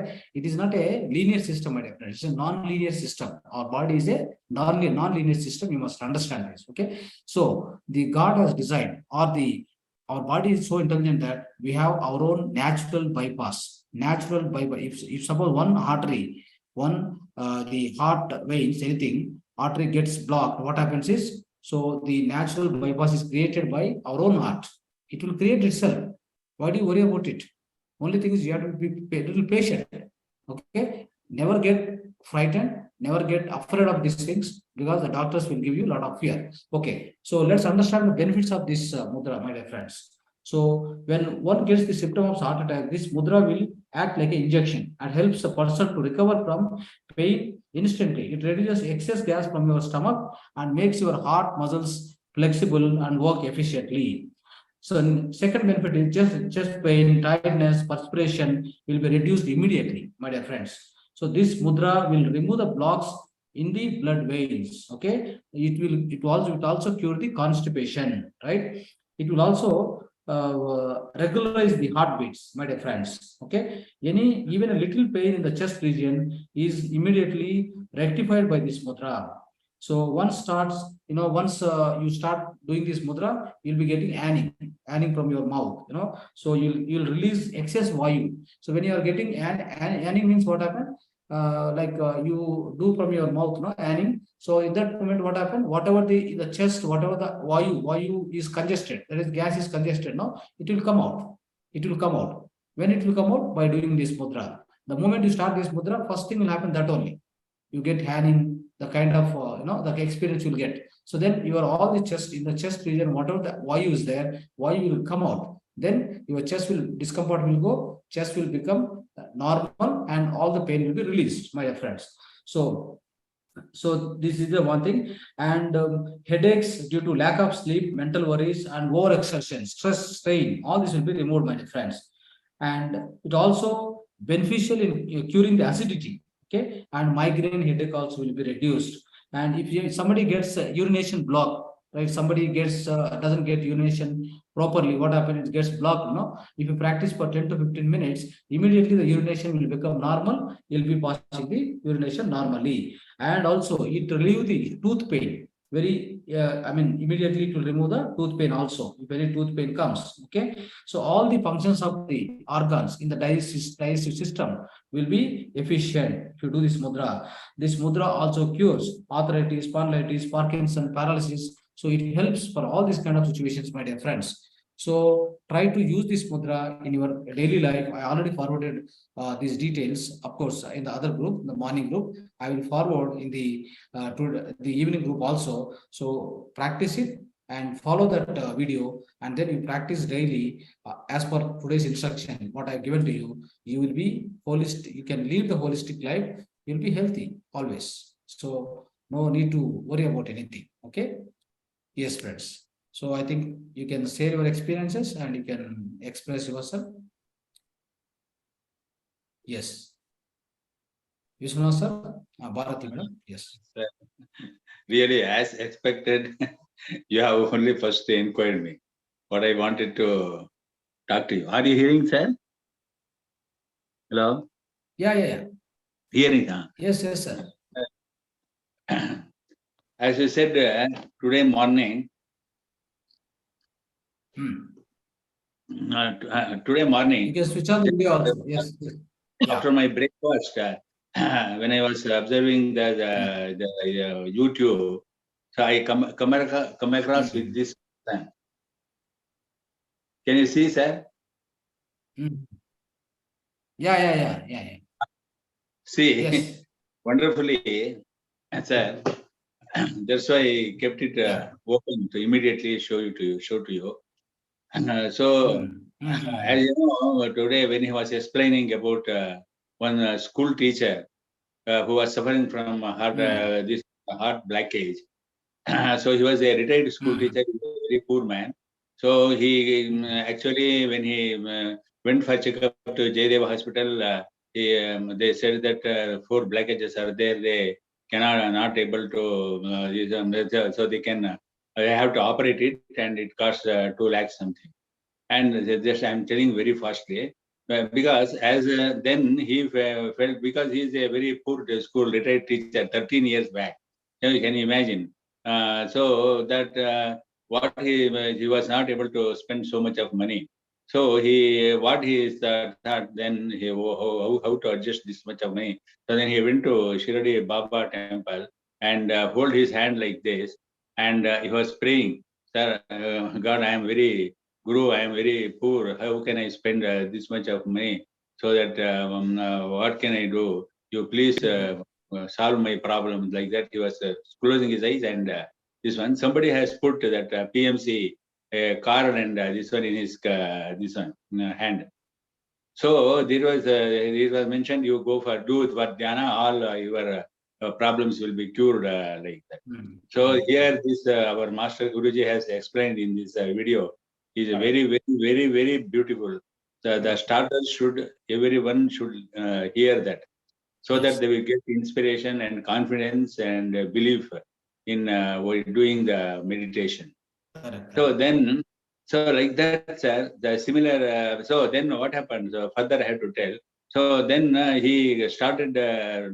a linear system, my friend. It's a non-linear system. Our body is a non-linear system. You must understand this. Okay. So the God has designed, our body is so intelligent that we have our own natural bypass. If suppose one artery, the heart veins, anything, artery gets blocked, what happens is, so the natural bypass is created by our own heart. It will create itself. Why do you worry about it? Only thing is you have to be a little patient. Okay, never get frightened, never get afraid of these things, because the doctors will give you a lot of fear. Okay, so let's understand the benefits of this mudra, my dear friends. So when one gets the symptom of heart attack, this mudra will act like an injection and helps the person to recover from pain instantly. It reduces excess gas from your stomach and makes your heart muscles flexible and work efficiently. So second benefit is chest pain, tiredness, perspiration will be reduced immediately, my dear friends. So this mudra will remove the blocks in the blood veins. Okay, it also cure the constipation, right? It will also regularize the heartbeats, my dear friends. Okay, even a little pain in the chest region is immediately rectified by this mudra. So once you start doing this mudra, you'll be getting anning from your mouth. So you'll release excess vayu. So when you are getting anning means what happens? You do from your mouth, anning. So in that moment, what happens? Whatever the chest, whatever the vayu is congested, that is gas is congested. It will come out. It will come out. When it will come out? By doing this mudra. The moment you start this mudra, first thing will happen that only. You get anning, the kind of the experience you'll get. So then you are all the chest, in the chest region, whatever the vayu is there, vayu will come out. Then your discomfort will go, chest will become normal, and all the pain will be released, my friends. So this is the one thing. And headaches due to lack of sleep, mental worries, and overexertion, stress, strain, all this will be removed, my friends. And it also beneficial in curing the acidity. Okay, and migraine headache also will be reduced. And if somebody gets urination block, right? Somebody gets doesn't get urination properly. What happens? It gets blocked. No, if you practice for 10 to 15 minutes, immediately the urination will become normal. You'll be passing the urination normally, and also it relieves the tooth pain. Very, I mean, immediately it will remove the tooth pain also if any tooth pain comes. Okay, so all the functions of the organs in the digestive system will be efficient if you do this mudra. This mudra also cures arthritis, spondylitis, Parkinson, paralysis. So it helps for all these kind of situations, my dear friends. So try to use this mudra in your daily life. I already forwarded these details, of course, in the other group, the morning group. I will forward in to the evening group also. So practice it and follow that video, and then you practice daily as per today's instruction. What I've given to you, you will be holistic. You can live the holistic life. You'll be healthy always. So no need to worry about anything. Okay. Yes, friends. So I think you can share your experiences and you can express yourself. Yes. Vishwanath sir, Bharati madam. Yes. Really, as expected, you have only first inquired me. What I wanted to talk to you. Are you hearing, sir? Hello? Yeah. Hearing, huh? Yes, sir. As you said, today morning, today morning, you can switch on the video also. Yes. after my breakfast, when I was observing the YouTube, so I come across with this. Can you see, sir? Yeah. See, Yes. wonderfully, sir. That's why I kept it open to immediately show to you. So, as you know, today when he was explaining about one school teacher who was suffering from this heart blockage. So he was a retired school teacher, a very poor man. So he actually, when he went for checkup to Jaydeva Hospital, they said that 4 blockages are there. They cannot not able to so they can they have to operate it, and it costs 2 lakhs something. And just I'm telling very fastly, because as then he felt, because he is a very poor school retired teacher 13 years back. You can imagine. So that what he was not able to spend so much of money. So what he thought then, how to adjust this much of money. So then he went to Shirdi Baba temple and hold his hand like this, and he was praying, "Sir, God, I am very Guru, I am very poor. How can I spend this much of money? So that what can I do? You please solve my problem." Like that, he was closing his eyes, and this one, somebody has put that PMC card and this one in his hand. So there was it was mentioned, you go for Dhyana, all your problems will be cured like that. So here this our master Guruji has explained in this video is very beautiful. The starters should, everyone should hear that, so that they will get inspiration and confidence and belief in doing the meditation. So then, so like that, sir, the similar, so then what happened? So further I have to tell. So then he started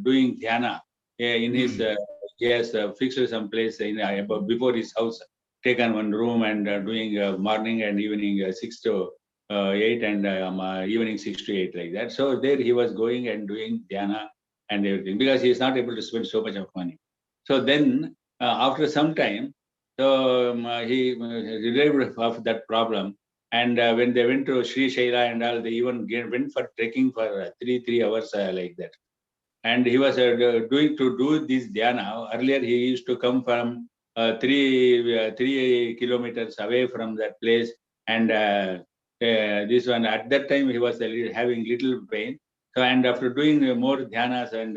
doing Dhyana in his, he has fixed some place in before his house, taken one room and doing morning and evening 6 to 8 and evening 6 to 8 like that. So there he was going and doing Dhyana and everything, because he is not able to spend so much of money. So then after some time, so he relieved of that problem. And when they went to Sri Shaila and all, they even went for trekking for 3 hours like that. And he was doing to do this dhyana. Earlier, he used to come from 3 kilometers away from that place. And this one, at that time, he was having little pain. So, and after doing more dhyanas, and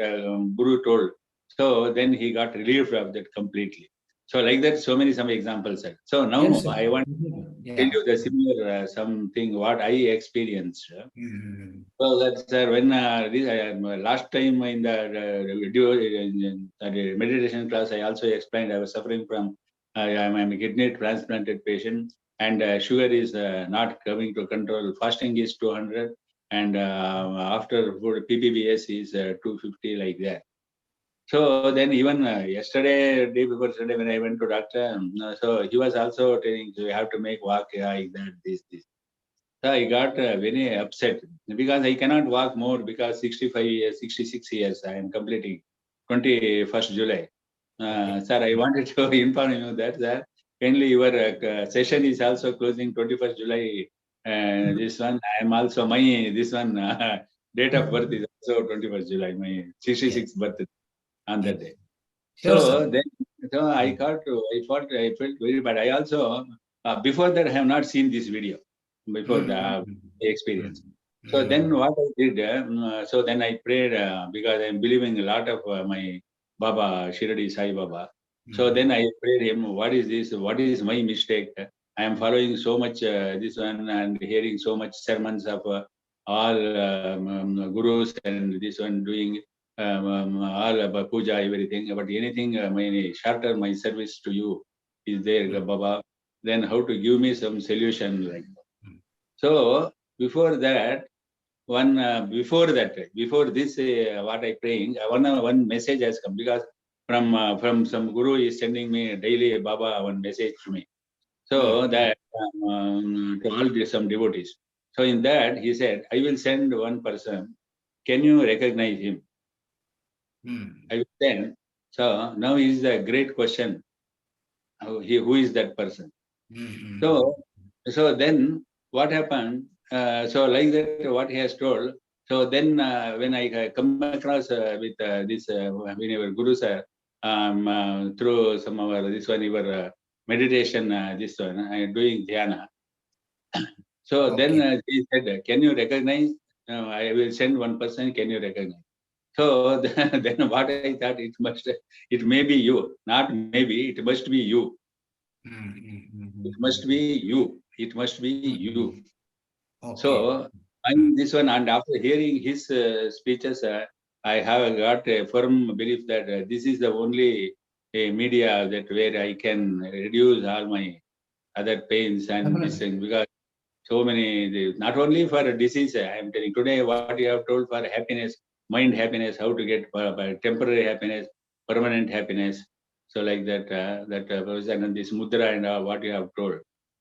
Guru told, so then he got relieved of that completely. So like that, so many some examples, sir. So now Yes, sir. I want to tell you the similar something what I experienced. So that's when last time in the meditation class, I also explained I was suffering from I'm a kidney transplanted patient, and sugar is not coming to control. Fasting is 200, and after food, PPBS is 250, like that. So then even yesterday, day before yesterday, when I went to doctor, so he was also telling you have to make walk like that, this. So I got very upset because I cannot walk more because 65 years, 66 years I am completing 21st July. Sir, I wanted to inform you that kindly your session is also closing 21st July. This one, I am also this one date of birth is also 21st July, my 66th birthday on that day. Sure, So sir. then, so I thought, I felt very bad. I also, before that, I have not seen this video before the experience. So then what I did, so then I prayed because I'm believing a lot of my Baba, Shirdi Sai Baba. So then I prayed him, what is this? What is my mistake? I am following so much this one and hearing so much sermons of all gurus and this one doing all about puja, everything. But anything, my shorter my service to you is there, Baba. Then how to give me some solution like that. So before that, before this, what I praying, one message has come because from some guru is sending me daily Baba one message to me. So that to all some devotees. So in that he said, I will send one person. Can you recognize him? I will send. So now is the great question. Who is that person? So then what happened? So like that, what he has told. So then when I come across with this, when our Guru sir, through some of our, this one, your meditation, this one, I am doing Dhyana. So then he said, can you recognize? I will send one person, can you recognize? So then what I thought, it may be you, not maybe, it must be you. It must be you. It must be you. So this one, and after hearing his speeches, I have got a firm belief that this is the only media that where I can reduce all my other pains and this thing, because so many, not only for a disease, I am telling today what you have told for happiness, mind happiness, how to get temporary happiness, permanent happiness. So like that, and this mudra and what you have told.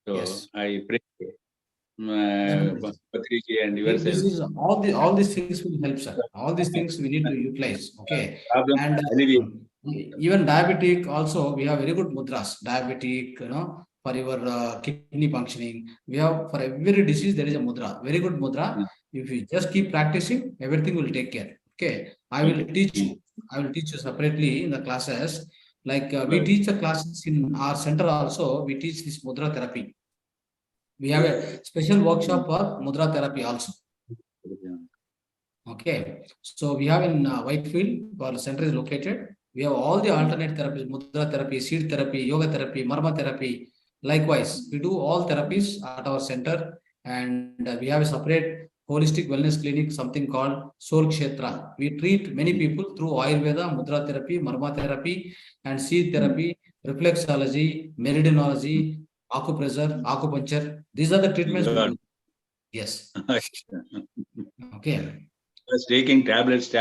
So I pray, Patriki and This yourself. is all these things will help, sir. All these things we need to utilize. Okay. Problem And even diabetic also, we have very good mudras. Diabetic, for your kidney functioning. We have for every disease there is a mudra. Very good mudra. If you just keep practicing, everything will take care. Okay. I will teach you separately in the classes. Like we teach the classes in our center also. We teach this mudra therapy. We have a special workshop for mudra therapy also. Okay, so we have in Whitefield, where the center is located. We have all the alternate therapies: mudra therapy, seed therapy, yoga therapy, marma therapy. Likewise, we do all therapies at our center, and we have a separate holistic wellness clinic, something called Soul Kshetra. We treat many people through Ayurveda, mudra therapy, marma therapy, and seed therapy, reflexology, meridianology, acupressure, acupuncture. These are the treatments we do. Yes. Okay. I was taking tablets.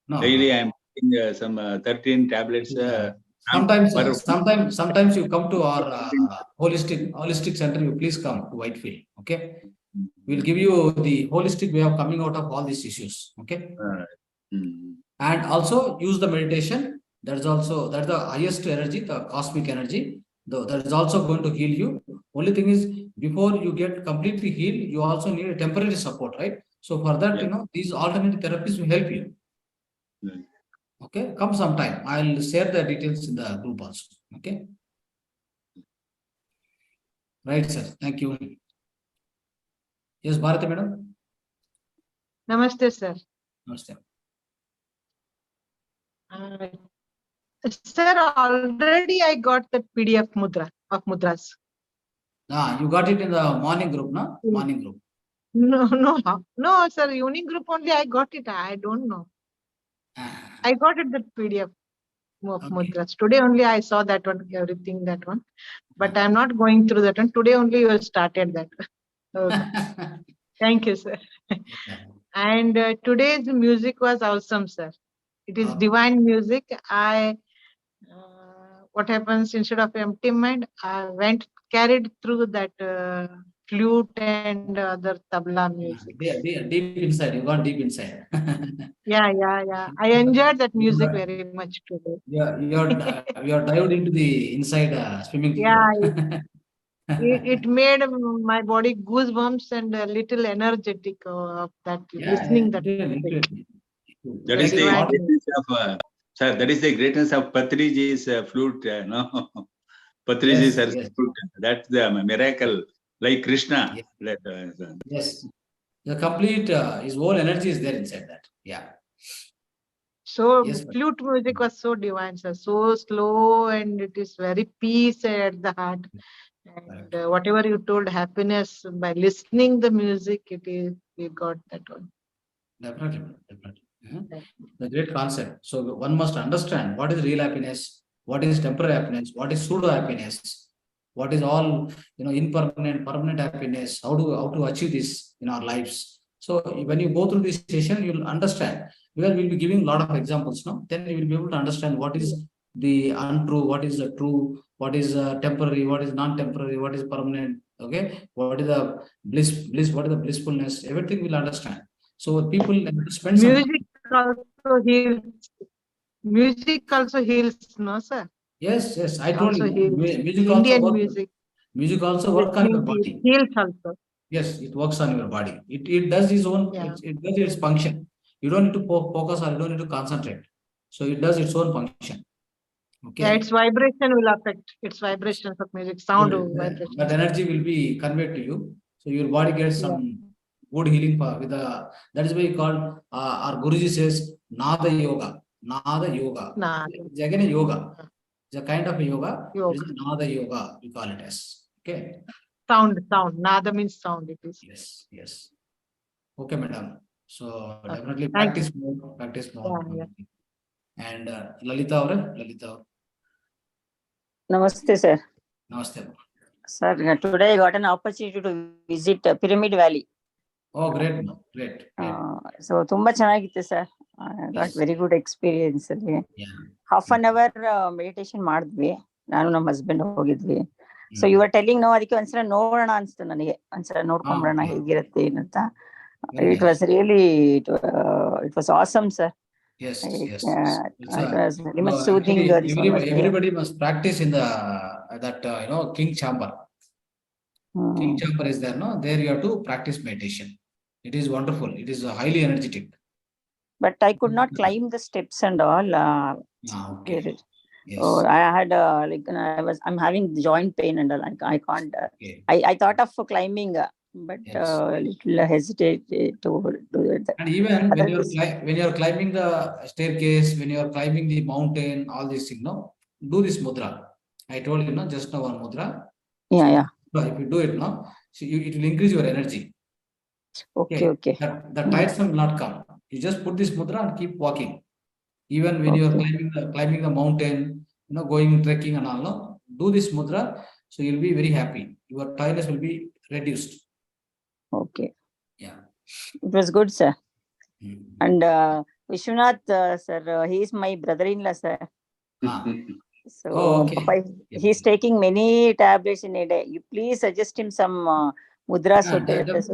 No, Daily no. I am taking some 13 tablets. Sometimes you come to our holistic center. You please come to Whitefield. Okay, we'll give you the holistic way of coming out of all these issues. Okay, and also use the meditation. That's the highest energy, the cosmic energy. That is also going to heal you. Only thing is, before you get completely healed, you also need a temporary support, right? So for that, these alternative therapies will help you. Okay, come sometime. I'll share the details in the group also. Okay. Right, sir. Thank you. Yes, Bharati madam. Namaste, sir. Namaste. Sir, already I got the PDF mudra of mudras. You got it in the morning group, no? Morning group. No, sir. Evening group only I got it. I don't know. I got it the PDF of mudras. Today only I saw that one, everything that one. But I'm not going through that one. Today only you started that. Okay. Thank you, sir. And today's music was awesome, sir. It is divine music. What happens instead of empty mind, I carried through that flute and other tabla music. Deep inside, you got deep inside. Yeah. I enjoyed that music very much today. You're dived into the inside swimming pool. Yeah, it made my body goosebumps and a little energetic of that listening that music. That is the greatness of sir. That is the greatness of Patriji's flute. No, Patriji's flute. That's the miracle, like Krishna. Yes, the complete his whole energy is there inside that. Yeah. So flute music was so divine, sir. So slow, and it is very peace at the heart. And whatever you told, happiness by listening the music, we got that one. Definitely. The great concept. So one must understand what is real happiness, what is temporary happiness, what is pseudo happiness, what is all impermanent, permanent happiness. How to achieve this in our lives. So when you go through this session, you'll understand, because we'll be giving a lot of examples. No, then you will be able to understand what is the untrue, what is the true, what is temporary, what is non-temporary, what is permanent. Okay, what is the bliss, what is the blissfulness? Everything we'll understand. So people spend some music also heals. Music also heals, no, sir? Yes. I told you. Music Indian also music. Music also works on your body. Heals also. Yes, it works on your body. It does its own. Yeah. It does its function. You don't need to focus, or you don't need to concentrate. So it does its own function. Okay. Yeah, its vibration will affect. Its vibrations of music, sound vibration. That energy will be conveyed to you. So your body gets some good healing power with the. That is why we call our Guruji says Nada Yoga. Nada Yoga. It's again a yoga. It's a kind of a yoga. It is Nada Yoga, we call it as. Okay. Sound. Nada means sound. It is. Yes. Okay, madam. So definitely practice more. Yeah. And Lalita. Namaste, sir. Namaste. Sir, today I got an opportunity to visit Pyramid Valley. Oh, great. So, tumba chanagitte, sir. I got very good experience. Half an hour meditation ಮಾಡಿದ್ವಿ. ನಾನು ನಮ್ಮ husband ಹೋಗಿದ್ವಿ. So you were telling no, ಅದಕ್ಕೆ ಒಂದ್ಸಲ ನೋಡೋಣ ಅನ್ಸ್ತು ನನಗೆ. ಒಂದ್ಸಲ ನೋಡ್ಕೊಂಡ್ಬಿಡೋಣ ಹೇಗಿರುತ್ತೆ ಏನಂತ. It was really, it was awesome, sir. Yes. It was very much soothing. Everybody must practice in that King Chamber. King Chamber is there, no? There you have to practice meditation. It is wonderful. It is highly energetic. But I could not climb the steps and all. Okay. Yes. Oh, I had I'm having joint pain and all. I can't. I thought of climbing, but little hesitate to do it. And even when you're climbing the staircase, when you're climbing the mountain, all these things, no, do this mudra. I told you, no, just now one mudra. Yeah. If you do it, no, so it will increase your energy. Okay. The tiredness will not come. You just put this mudra and keep walking. Even when you're climbing the mountain, going trekking and all, no, do this mudra. So you'll be very happy. Your tiredness will be reduced. Okay. Yeah. It was good, sir. And Vishwanath, sir, he is my brother-in-law, sir. So he's taking many tablets in a day. You please suggest him some mudra so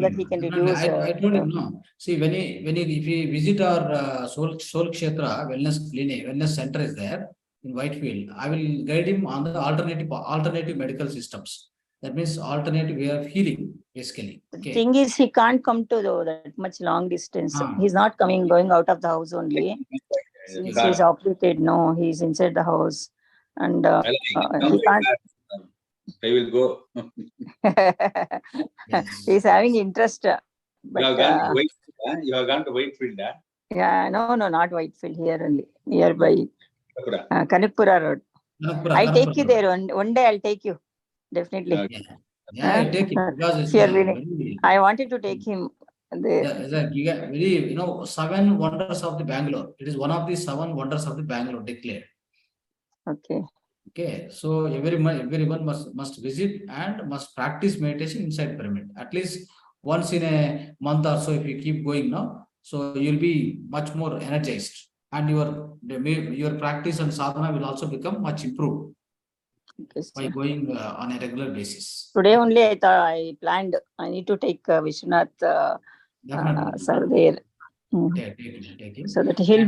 that he can reduce. I told him, no. See, if he visit our Soul Kshetra wellness center is there in Whitefield, I will guide him on the alternative medical systems. That means alternative way of healing, basically. The thing is, he can't come to that much long distance. He's not going out of the house only. Since he's operated, no, he's inside the house. And he can't. I will go. He's having interest. But, you have gone to Whitefield, Yeah, no, not Whitefield, here only, nearby. Kanakpura Road. I'll take you Kanakpura. there one day. I'll take you definitely. Yeah, I take it because it's Very, I wanted to take him there. Very, 7 wonders of the Bangalore. It is one of the 7 wonders of the Bangalore declared. Okay. Okay, so everyone must visit and must practice meditation inside pyramid at least once in a month or so. If you keep going now, so you'll be much more energized, and your practice and sadhana will also become much improved by going on a regular basis. Today only I thought I planned. I need to take Vishwanath sir there. Take him. So that he'll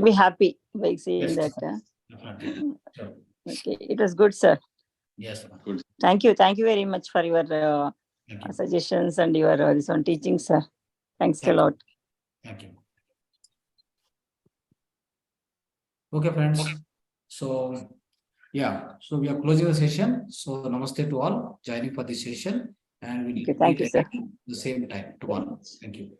be happy by seeing that. Sure. Okay, it was good, sir. Yes. Good. Thank you very much for your suggestions and your this one teaching, sir. Thanks a lot. Thank you. Okay, friends. So yeah, so we are closing the session. So namaste to all joining for this session, and we'll Thank you, sir. the same time tomorrow. Thank you.